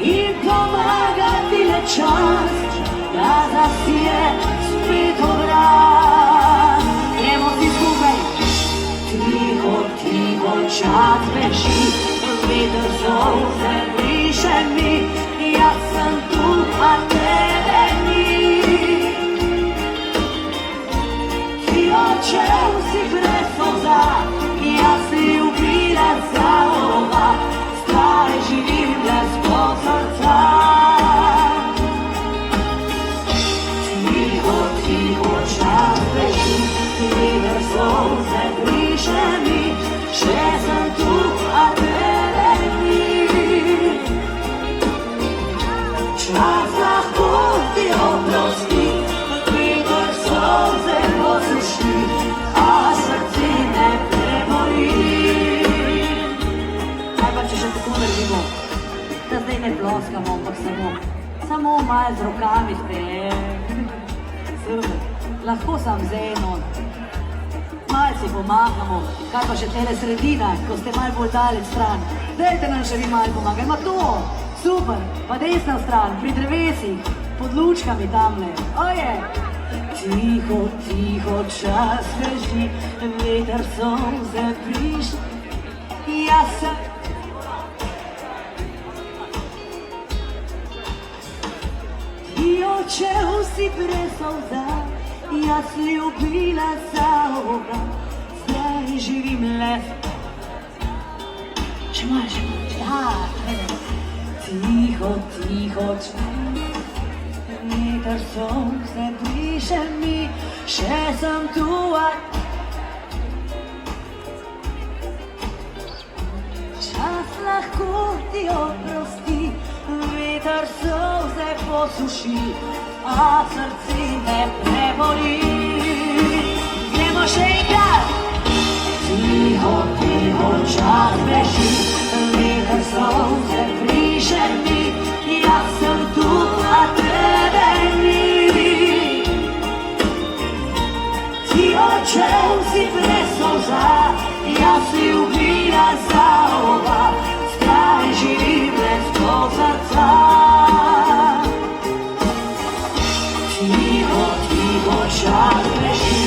In pomaga ti le čas, da zasije spet obraz. Gremo vsi skupaj. Tiho, tiho čas beži, veter solze briše mi. Jaz sem tu, a tebe ni. Ti odšel si brez solza, jaz si ljubila za oba. Zdaj živim brez srca. Tiho, tiho čas beži, veter solze briše mi. Še sem tu, a tebe ni. Čas lahko ti oprosti, veter solze posuši, a srce ne preboli. Kaj pa, če še tako naredimo, da zdaj ne ploskamo, ampak samo malo z rokami super. Lahko sam z eno, malo si pomagamo. Kaj pa še tele sredina, ko ste malo bolj daleč stran, dajte nam še vi malo pomagaj. Ma to, super, pa desna stran, pri drevesih, pod lučkami tamle, oje. Tiho, tiho čas beži, veter solze briše. Jaz sem ti odšel si brez solza, jaz ljubila za oba. Zdaj živim le. Še malo, tiho, tiho čas, veter solze briše mi. Še sem tu, a čas lahko ti oprosti, veter solze posuši, a srce ne preboli. Gremo še enkrat. Tiho, tiho čas beži, veter solze briše mi. Jaz sem tu, a tebe ni. Ti odšel si brez solza, jaz si ljubila za oba. Zdaj živim brez srca. Tiho, tiho čas beži,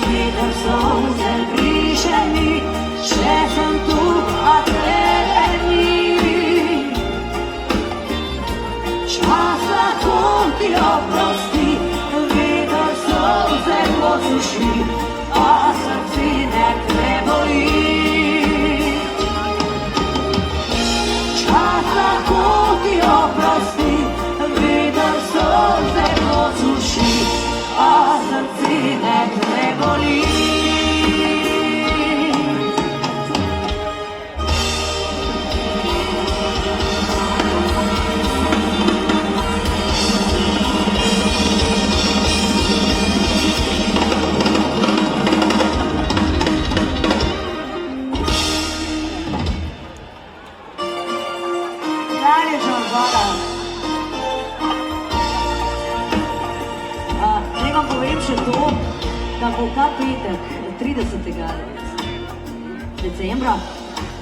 veter solze briše mi. Še sem tu, a tebe ni. Čas lahko ti oprosti, veter solze posuši, a srce ne preboli. Čas lahko ti oprosti, veter solze posuši, a srce ne preboli. Naj vam povem še to, da bo ta petek, 30. decembra,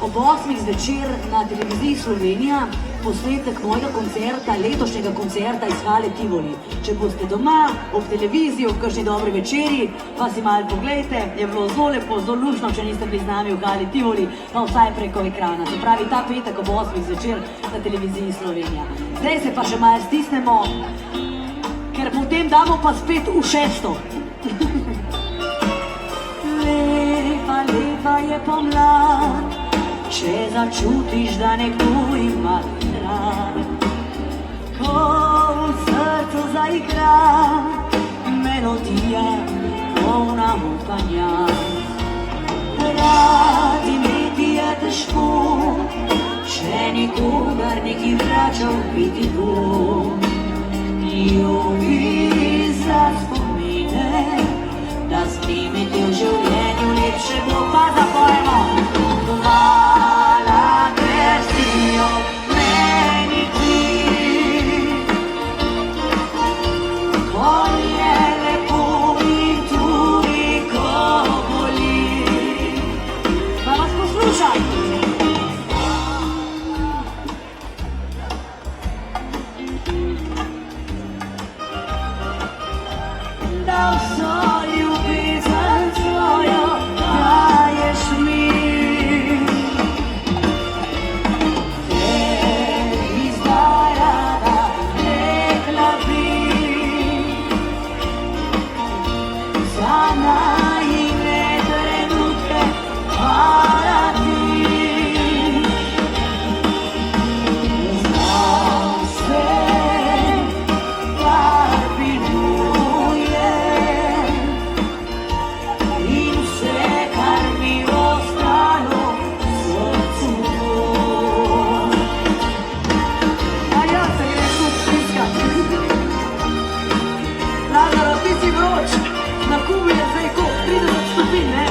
ob 8. zvečer na televiziji Slovenija posnetek mojega koncerta, letošnjega koncerta iz Hale Tivoli. Če boste doma, ob televiziji, ob kakšni dobri večeri, pa si malo poglejte, je bilo zelo lepo, zelo luštno, če niste bili z nami v Hali Tivoli, pa vsaj preko ekrana. Se pravi, ta petek ob 8. zvečer na televiziji Slovenija. Zdaj se pa še malo stisnemo, ker potem damo pa spet v 6. Lepa, lepa je pomlad, če začutiš, da nekdo ima rad. Ko v srcu zaigra melodija, polna upanja. Rad imeti je težko, če nikogar neki vračal biti dom. Ljubi za spomine, da da z njimi ti v življenju lepše bo, pa zapojmo. Hvala, ker si ob meni ti, ko je lepo in tudi ko boli. Pa vas poslušaj. Da vso ljubezen svojo daješ mi, ker zdaj rada rekla bi za najine trenutke hvala ti, za vse, kar biluje in vse, kar mi ostalo v srcu. A ja se greš tu stiskat. Lazaro, ti si vroč, na Kubi je zdaj ko 30 stopinj, ne?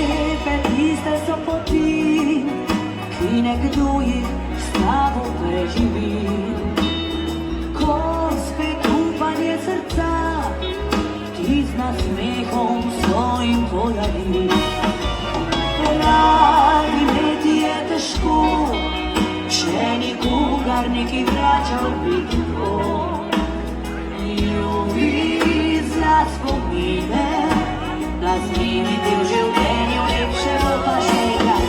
Lepe tiste so poti, ki nekdo jih s tabo preživi, ko spet upanje srca ti z nasmehom svojim pojavi. Radi imeti je težko, če nikogar nekaj vračal bi tako. Ljubi za spomine, da z njimi ti v življenju lepše bo, pa še enkrat.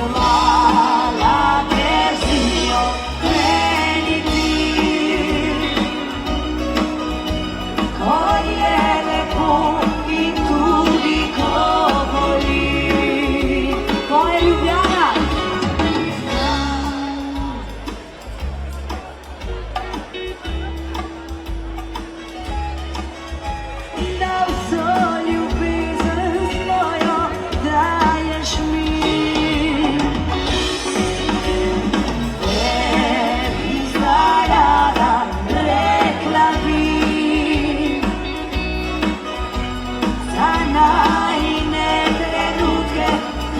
Hvala, ker si ob meni ti, ko je lepo in tudi ko boli. Ko je Ljubljana. Da vso ljubezen svojo daješ mi, tebi zdaj rada rekla bi za najine trenutke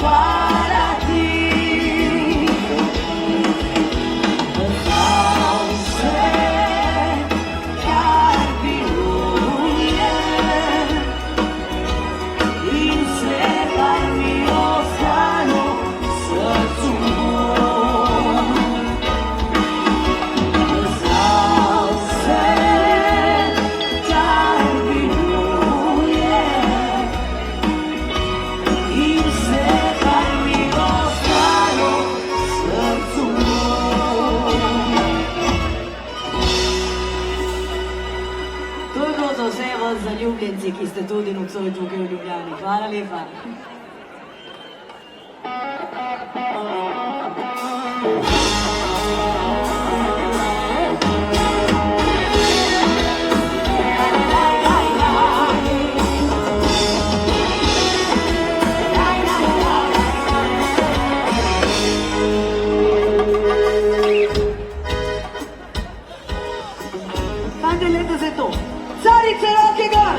hvala ti, za vse, kar biluje in vse, kar mi ostalo v srcu. Za vse, kar biluje in vse, kar mi ostalo v srcu. To je bilo za vse vas zaljubljenci, ki ste tudi nocoj tukaj v Ljubljani. Hvala lepa. Fajte, lepo se to. Carice, roke gor!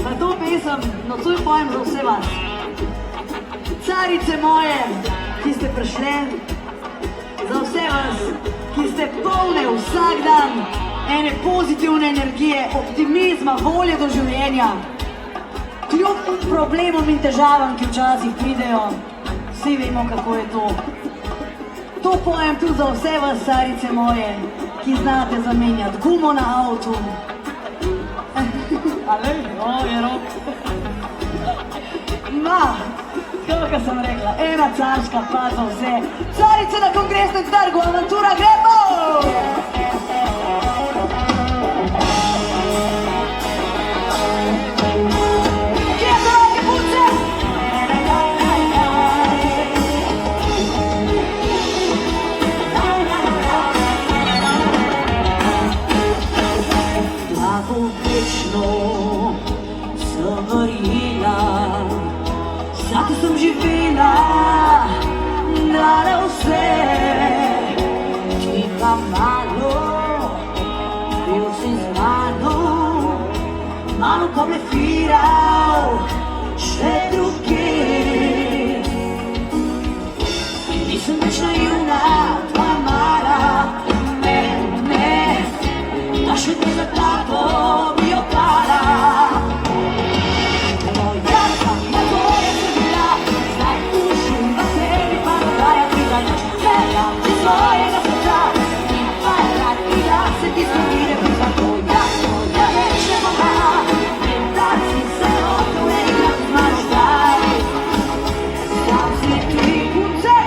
Pa to pesem nocoj pojem za vse vas. Carice moje, ki ste prišle, za vse vas, ki ste polne vsak dan ene pozitivne energije, optimizma, volje do življenja, kljub problemom in težavam, ki včasih pridejo, vsi vemo, kako je to. To pojem tudi za vse vas, carice moje, ki znate zamenjati gumo na avtu. Ale, je rok. Ma, kako sem rekla, ena carska pa za vse. Carice na Kongresnem trgu, avantura, gremo! Kje so roke, punce? Glavo večno sem verjela, pa blefiral še druge. Nisem več naivna, tvoja mala, ne, da še ne za tabo bi okala. Moja sama tvoja se bila, zdaj ušim na tebi, pa dodaja ti da noč. Gledam ti svojega srca in pa je rad, i da se ti zgodi, ne bi za tvoja večna mama. Vem, da si se hotel igrati z mano zdaj, sam si ti punce.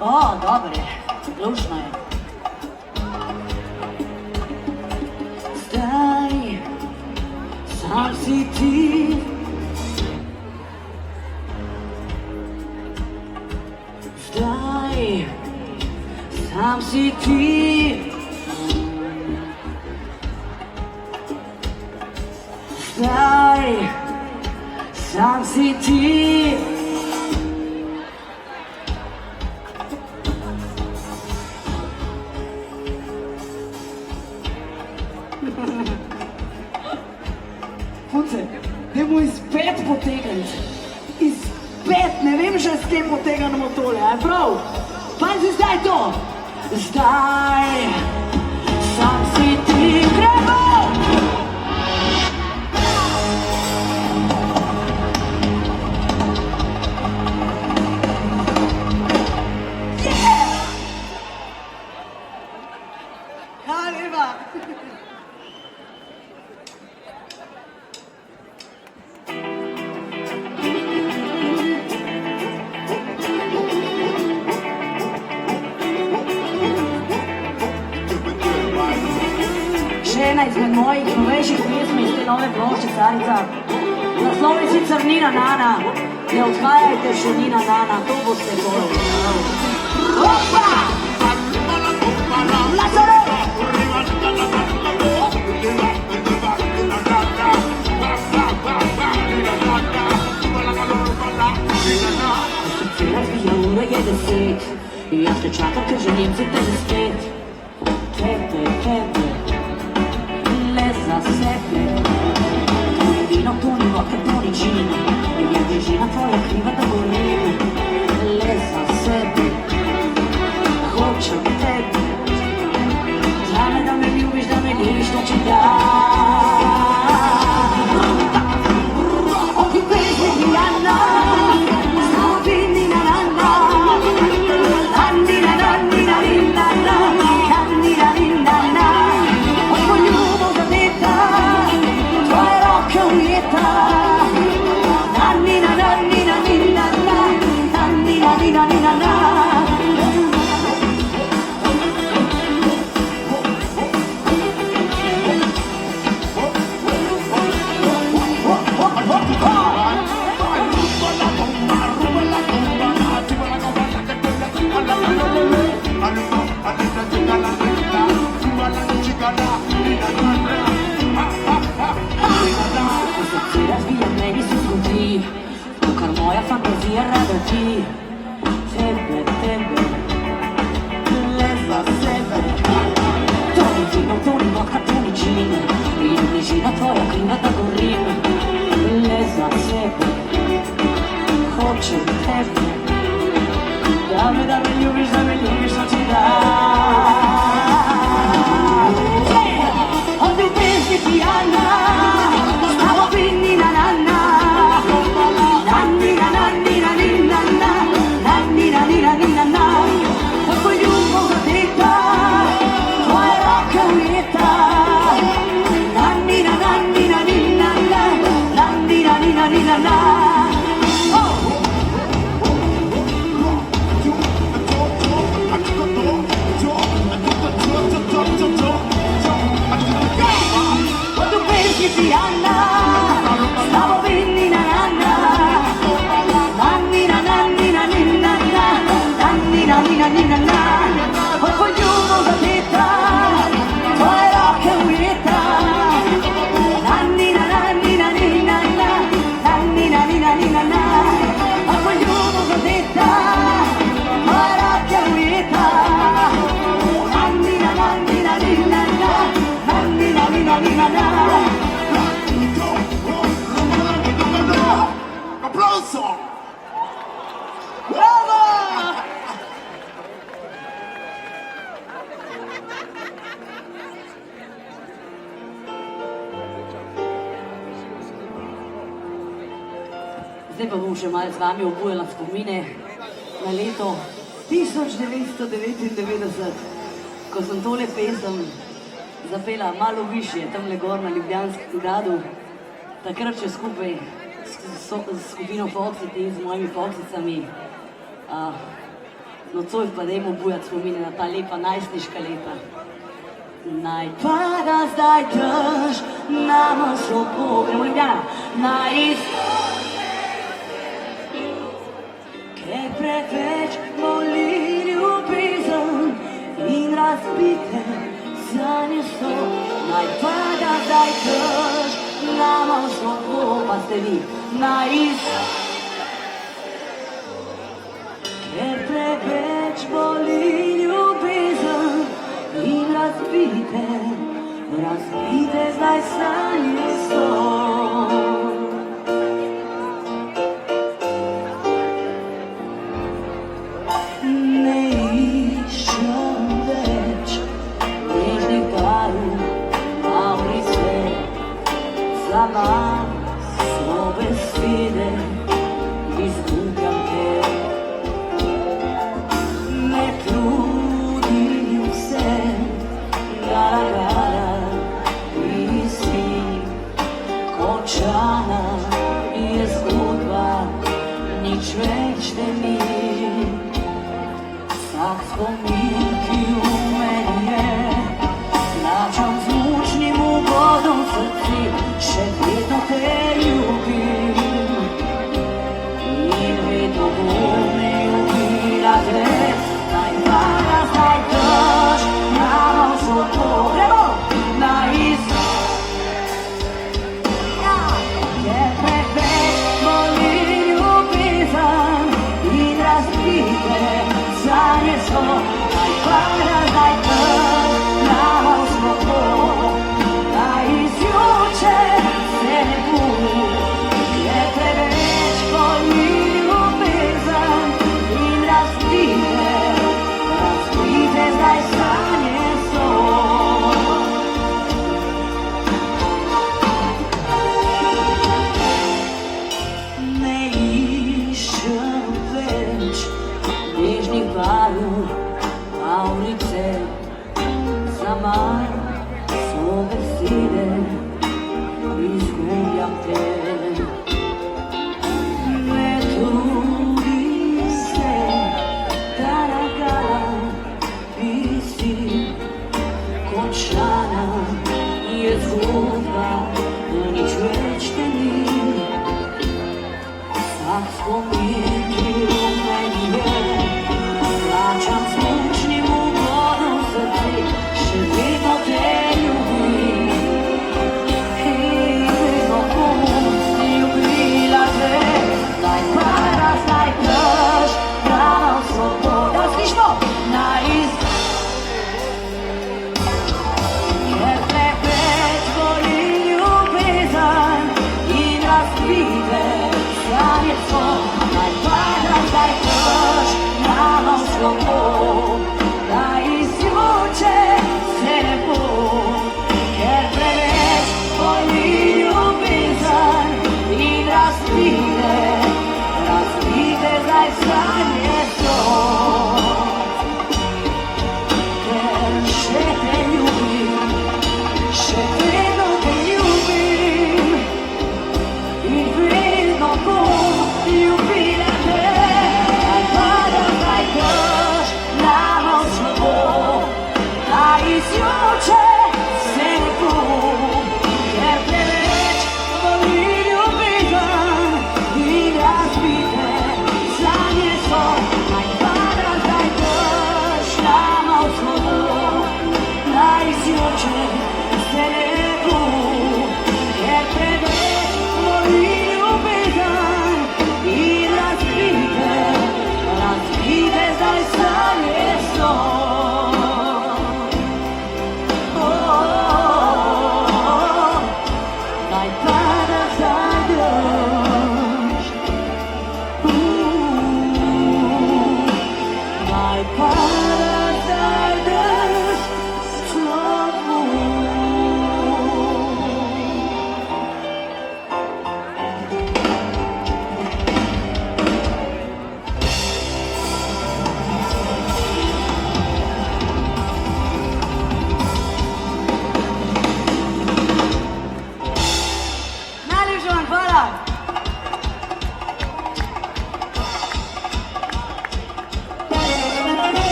O, dobre, lušno je. Zdaj sam si ti, zdaj sam si ti, zdaj sam si ti. Punce, dajmo izpet potegniti. Izpet, ne vem že s tem potegnemo tole, a je prav? Pazi zdaj to. Zdaj sam si ti, gremo! še ena izmed mojih novejših pesmi iz te nove plošče Carica. Naslov je sicer Nina Nana, ne odhajajte še Nina Nana, to boste bolj. Opa! Lazaro! Razbija ura je 10, jaz te čakam, ker želim si tebe spet. Tebe, le za sebe. To ni vino, to ni vodka, to ni džin. Je bližina tvoja kriva, da govorim. Le za sebe, hočem tebe. Da me ljubiš, to ti dam. Oči pesmi Dijana, samo ti Nina Nana. Nina Nina Nina Nina, Nina Nina Nina. Od tvoj ljubov zadeta, tvoje roke ujeta. Nina Nina Nina Nina, Nina Nina Nina Nina. Moja fantazija rada ti, tebe, le za sebe. To ni vino, to ni vodka, to ni džin. Je bližina tvoja kriva, da govorim. Le za sebe, hočem tebe. Da me ljubiš, to ti dam. Od te pesmi Dijana, samo ti Nina Nana. Nina Nina Nina, od tvoj ljubov zadeta, tvoje roke ujeta. Nina Nina Nina Nina, Nina Nina Nina Nina. Od tu pesmi Dijana, stavo bi Nina Nana. Nina Nina Nina, od tvoj ljubov zadeta, tvoje roke ujeta. Nina Nina Nina Nina, Nina Nina Nina Nina, od tvoj ljubov zadeta, tvoje roke ujeta. Nina Nina Nina Nina, Nina Nina Nina Nina. Applauso! Bravo! Zdaj pa bom še malo z vami obujala spomine na leto 1999, ko sem tole pesem zapela malo višje, tamle gor na Ljubljanskem gradu. Takrat še skupaj s skupino Foxity, z mojimi Foxicami. Nocoj pa dajmo obujati spomine na ta lepa najstniška leta. Naj pada zdaj dež, nama so gremo Ljubljana. Ker preveč boli ljubezen in razbite sanje so. Naj pada zdaj dež, nama so pa ste vi Ker preveč boli ljubezen in razbite zdaj sanje so. Ne iščem več nežnih barv, mavri svet, za nas so besede, izgubljam te. Ne trudim se, gara, si končana je zgodba, nič več ne mi. Vsak spomin, ki v meni je, plačam z mučnim nama svoje sile izgubljam te. Ne trudi se da nagaram, ti si končana je zguba, nič več te ni. Vsak spomin, ki v meni je, plačam s mučnim ugodom srce, še vedno te ljubim. In vedno bom ljubila te, naj padas, naj krš, brana v svobodo. Slišno? Naj ker preveč boli ljubezen in razbite sanje so. Naj padas, naj krš, brana v svobodo. Naj izjuče se ne bo, ker preveč boli ljubezen in razbite zdaj sanje so. Ker še te ljubim, še vedno te ljubim in vedno bom ljubila te. Naj padas, naj krš, nama v slovo, naj izjuče se ne bo, ker preveč boli ljubezen in razbite sanje so. Naj padas, naj krš, nama v slovo, naj izjuče se ne bo, ker preveč boli ljubezen in razbite zdaj sanje so. Naj padas, naj krš, naj padas, naj krš slovo. Najlepša vam hvala.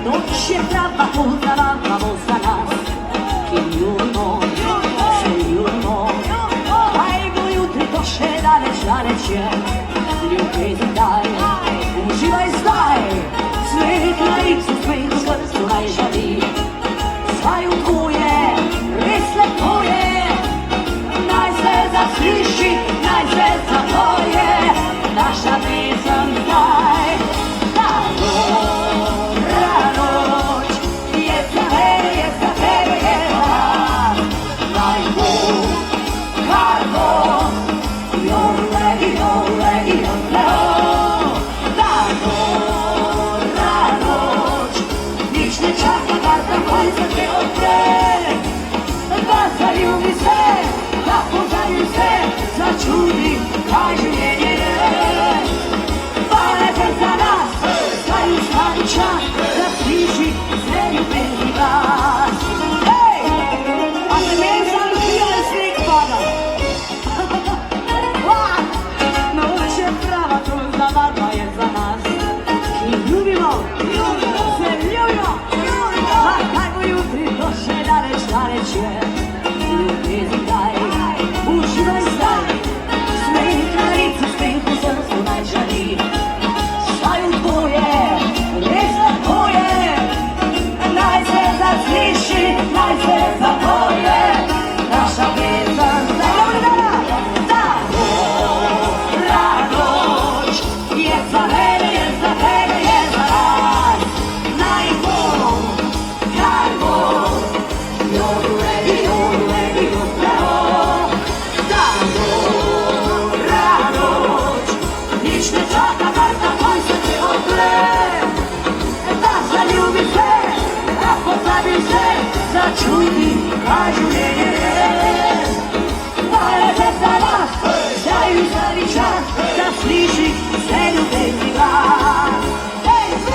Noč je prava, poznavamo za nas, ki ljubimo, se ljubimo. Kaj bo jutri, to še daleč je, ljubezen daj, uživaj zdaj. Svet na licu, smeh v srcu naj žali, saj v tvoje, res lepo je. Naj se zasliši, naj se zapoje, naša pesem zdaj. Ta dobra noč je za mene, je za tebe, je za nas. Naj bo, kar bo, jolegi, jolegi, jolegi. Ta dobra noč nič ne čaka, kar takoj se te odpre. Da zaljubi se, da pozabi se, začudi, kaj življenje je. Hvala te za nas, zdaj ustavi čas, da sliši se ljubezni glas. Hej! A se meni zalušijo, da sneg pada? Noč je prava, to zavarba je za nas, ki ljubimo, se ljubimo. Kaj bo jutri, to še daleč je, ljubezen daj, uživaj zdaj. Smeh na licu, smeh v srcu naj žali, saj v tvoje, res lepo je. Naj se zasliši, naj se zapoje, naša pesem zdaj. Ta dobra noč je za mene, je za tebe, je za nas. Naj bo, kar bo, jolegi, jolegi, jolegi. Ta dobra noč nič ne čaka, kar takoj se te odpre. Da zaljubi se, da pozabi se, začuti, kaj življenje je. Hvala te za nas, zdaj ustavi čas, da sliši se ljubezni glas. Hej!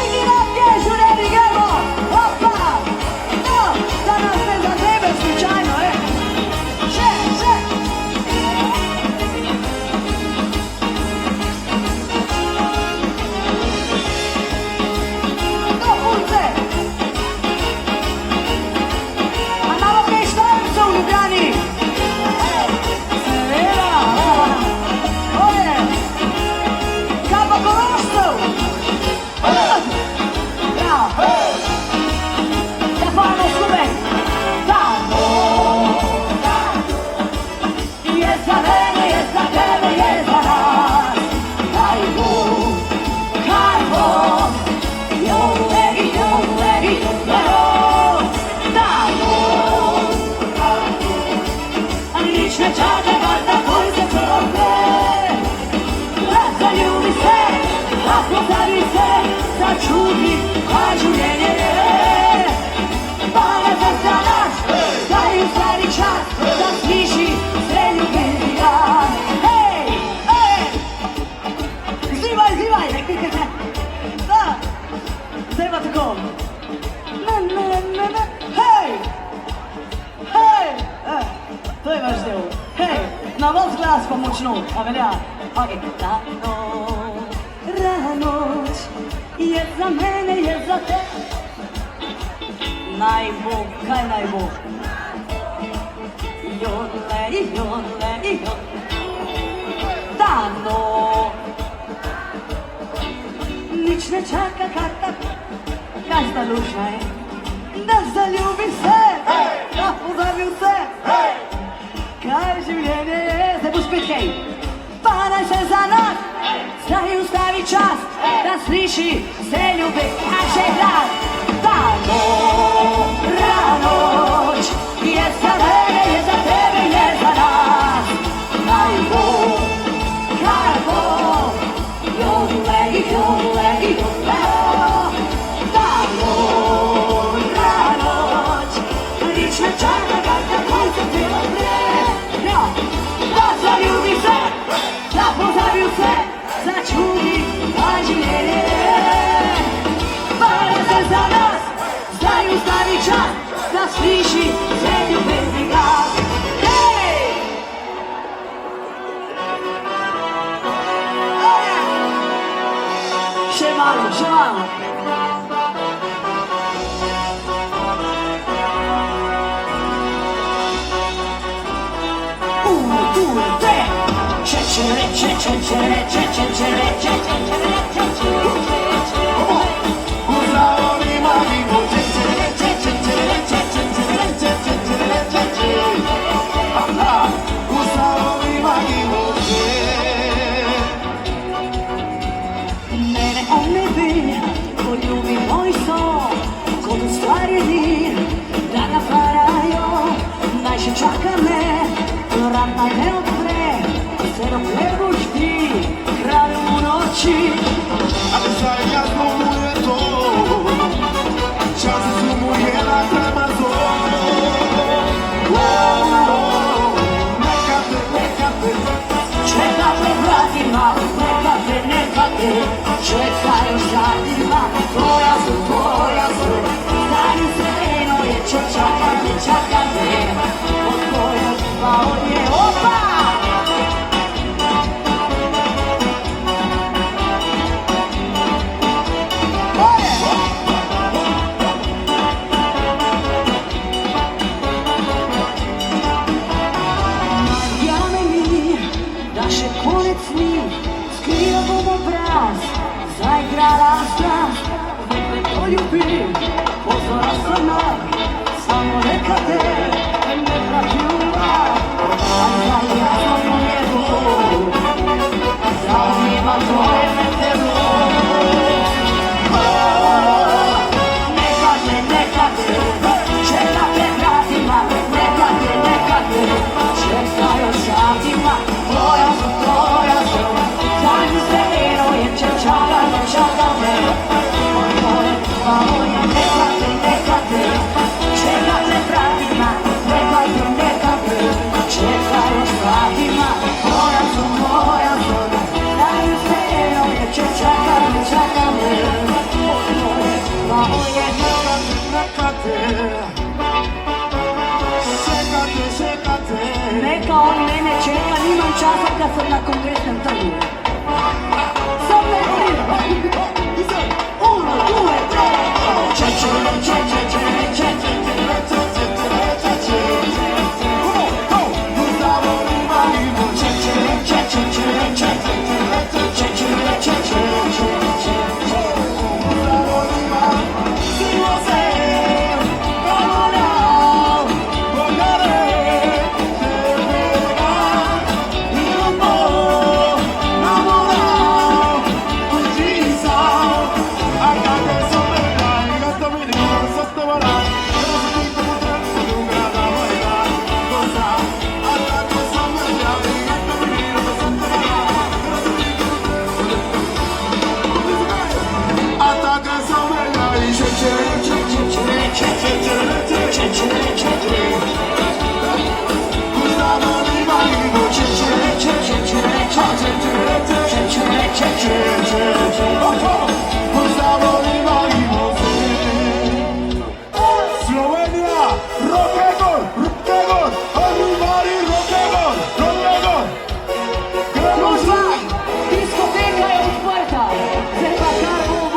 a življenje je. Banete za nas, daju stari čas, da sliši se ljubiti glas. Hej, hej! Zivaj, zivaj, ne klikajte. Da, treba tako. Na, hej! Hej! To je vaš del. Hej, na vas glas pa močno, a velja. Ok, rana noč je za mene, je za te. Naj bo, kaj naj bo? Jodle, jodle, jodle. Dano. Nič ne čaka, kaj tako. Kaj sta duša je? Da zaljubi se, da pozabi vse. Kaj življenje je? Zdaj bo spet hej. Pa naj se za nas, zdaj ustavi čas, da sliši se ljubi, a še glas. Dano, ranoč, je za mene, je za tebe, je za nas. Naj bo, kaj bo, jodle, jodle, jodle. Dano, ranoč, nič ne čaka, kaj takoj se celo vre. Da zaljubi se, da pozabi vse, začuti, kaj življenje je. Bane se za nas, zdaj ustavi čas, da sliši se ljubezni glas. Hej! Še malo, še malo. Mene on ne bi, poljubi moj son, kot ustvarjeni, da ga parajo, naj še čaka me, vrat naj ne odpre, se dokler boš ti, kralj v noči. Ale zdaj jasno mu je to, čas su mu je na tremazo. Čekate vratima, nekate, čekaju šatima, tvoja su, stari se eno je, čekate, od tvoja zba od je, opa! Skriva bom obraz, zaigrala strast, vedle to ljubim, pozora sama, samo nekate, ne pravilna, a zdaj jasno mu je to, zanima tvoje metero. Nekate, čekate vratima, nekate, čekajo satima, tvoja su, zanju se eno je, čeka me, moje malo je, nekate, čekate vratima, nekate, čekajo satima, tvoja su, zanju se eno je, čeka me, moje malo je, Čekate. Neka on mene čeka, nimam časa kad sam na kongresnom trgu. Sam ne volim. 1, 2, 3. Diskoteka je odprta, se pa kar bo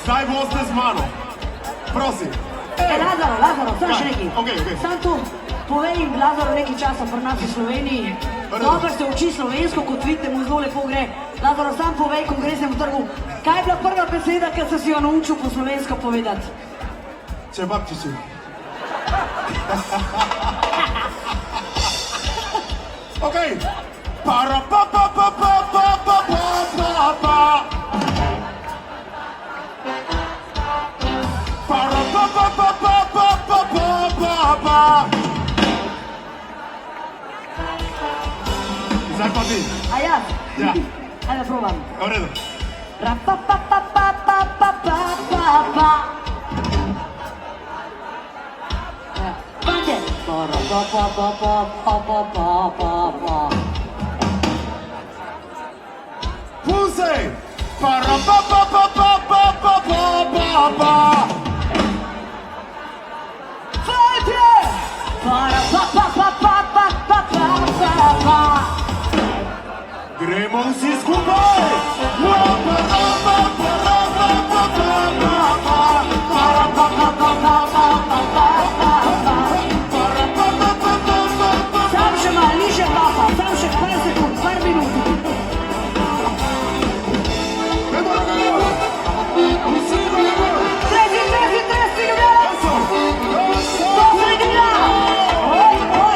Zdaj boste z mano. Prosim. Lazaro, samo še nekaj. Okay. Sam tu povej jim Lazaro nekaj časa pri nas v Sloveniji. Dobro se uči slovensko, kot vidite, mu zelo lepo gre. Lazaro, sam povej Kongresnemu trgu, kaj je bila prva beseda, ki si jo naučil po slovensko povedati? Čebapčiči. Okej. Para pa pa pa pa pa pa pa pa pa. Para pa pa pa pa pa pa pa pa pa. Zdaj pa ti. A ja? Ja. Ajde, probam. V redu. Ra pa pa pa pa pa pa pa pa pa. Pande. Para pa pa pa pa pa pa pa pa pa. Pusej. Para pa pa pa pa pa pa pa pa pa. Fajte! Para pa pa pa pa pa pa pa pa pa. Gremo vsi skupaj! Sam še malo, ni še papa, sam še par sekund, par minut. Tresi, ljubljena! To se ljubljena! Oj!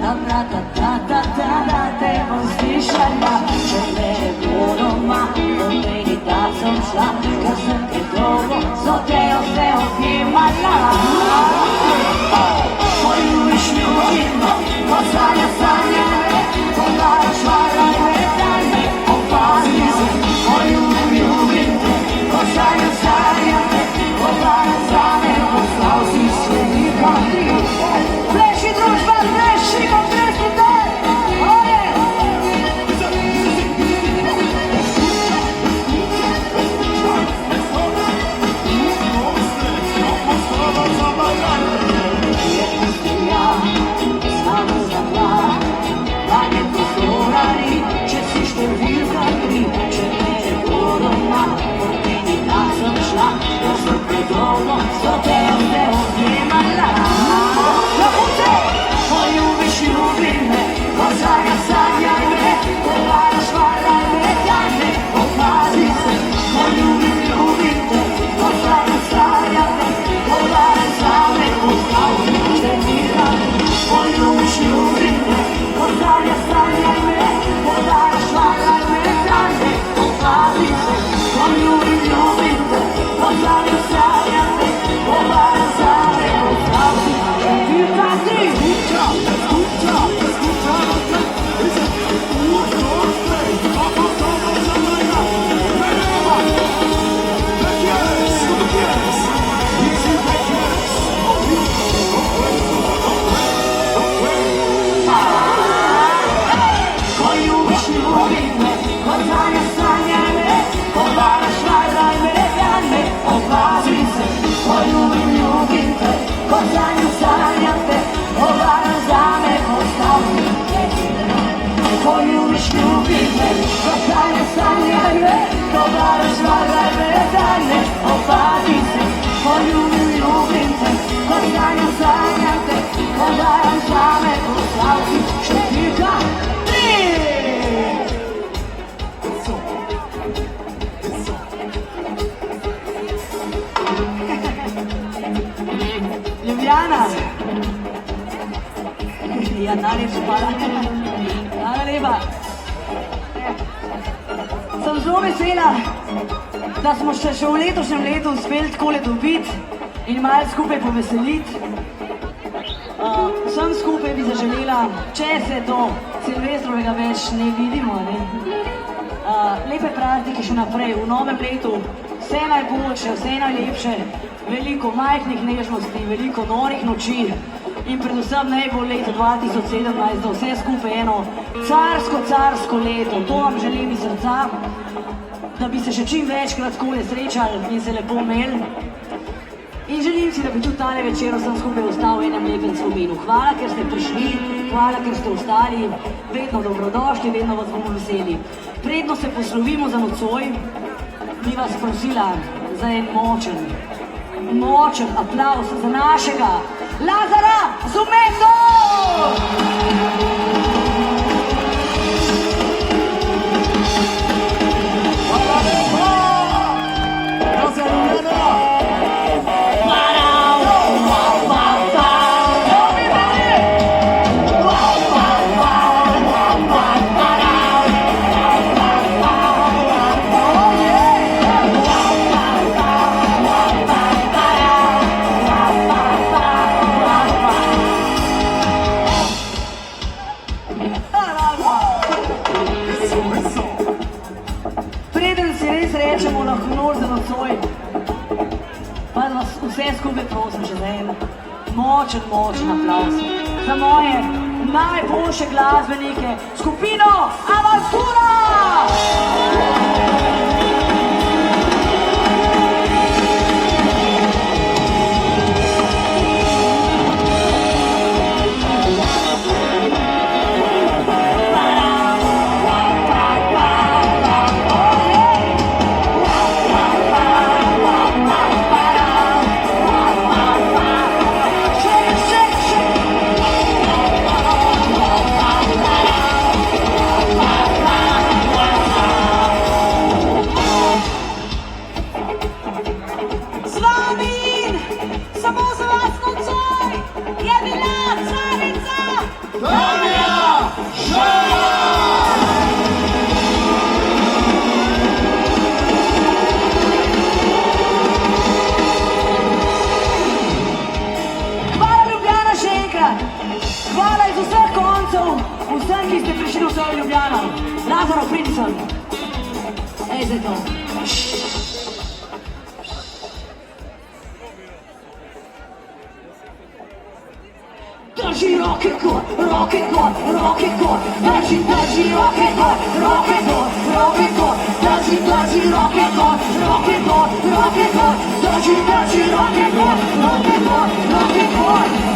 Da te bom slišala, če me je bilo doma, pomeni, da sem šla, ker sem te dolgo z otejo se objemala. Poljubiš ljubim, ko sanja me, ko daš varaj me, daj me, opazi se. Poljubim te, ko sanja me, ko daš zame, poslal si svenika ti. Pleši družba, pleši, ko pleši te, oje! Če si številka 3, če me je bilo doma, pomeni, da sem šla, ker sem predolgo s otejo se objemala. Poljubiš ljubim me, ko sanjaj me, ko daš varaj me, daj me, opazi se. Poljubim ljubim te, ko sanjaj me, ko daš zame, poslal si številka 3. Poljubiš ljubim me, ko sanjaj me, ko daš varaj me, daj me, opazi se. Poljubim ljubim te, ko sanjaj me, ko daš zame, poslal si številka 3. Poljubiš ljubim me, ko sanjaj me, ko daš varaj me, daj me, opazi se. Poljubim ljubim te, ko sanjaj me, ko daš zame, poslal si številka 3. Ljubljana. Ja, najlepša hvala. Hvala lepa. Sem zelo vesela, da smo še v letošnjem letu uspeli takole dobiti in malo skupaj poveseliti. Vsem skupaj bi zaželela, če se do Silvestrovega več ne vidimo, lepe praznike še naprej, v novem letu, vse najboljše, vse najlepše, veliko majhnih nežnosti, veliko norih noči in predvsem najbolj leto 2017, da vse skupaj eno carsko leto. To vam želim iz srca, da bi se še čim večkrat takole srečali in se lepo imeli. In želim si, da bi tudi tale večer vsem skupaj ostal v enem lepem spominu. Hvala, ker ste prišli, hvala, ker ste ostali, vedno dobrodošli, vedno vas bomo veseli. Predno se poslovimo za nocoj, bi vas prosila za en močen aplavz za našega Lazara Zumendo! Hvala lepa! Vse skupaj prosim še za en močen aplavz za moje najboljše glasbenike, skupino Avantura! Amen. Hvala iz vseh koncev, vsem, ki ste prišli v svojo Ljubljano. Lazaro, pridi sem. Ej, zdaj to. Drži roke gor, roke gor, roke gor. Drži, drži roke gor, roke gor, roke gor. Drži, drži roke gor, roke gor, roke gor. Drži, drži roke gor, roke gor, roke gor.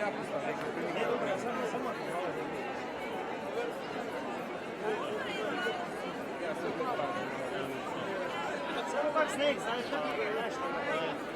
Samo baš sneg, znaš što ti je nešto.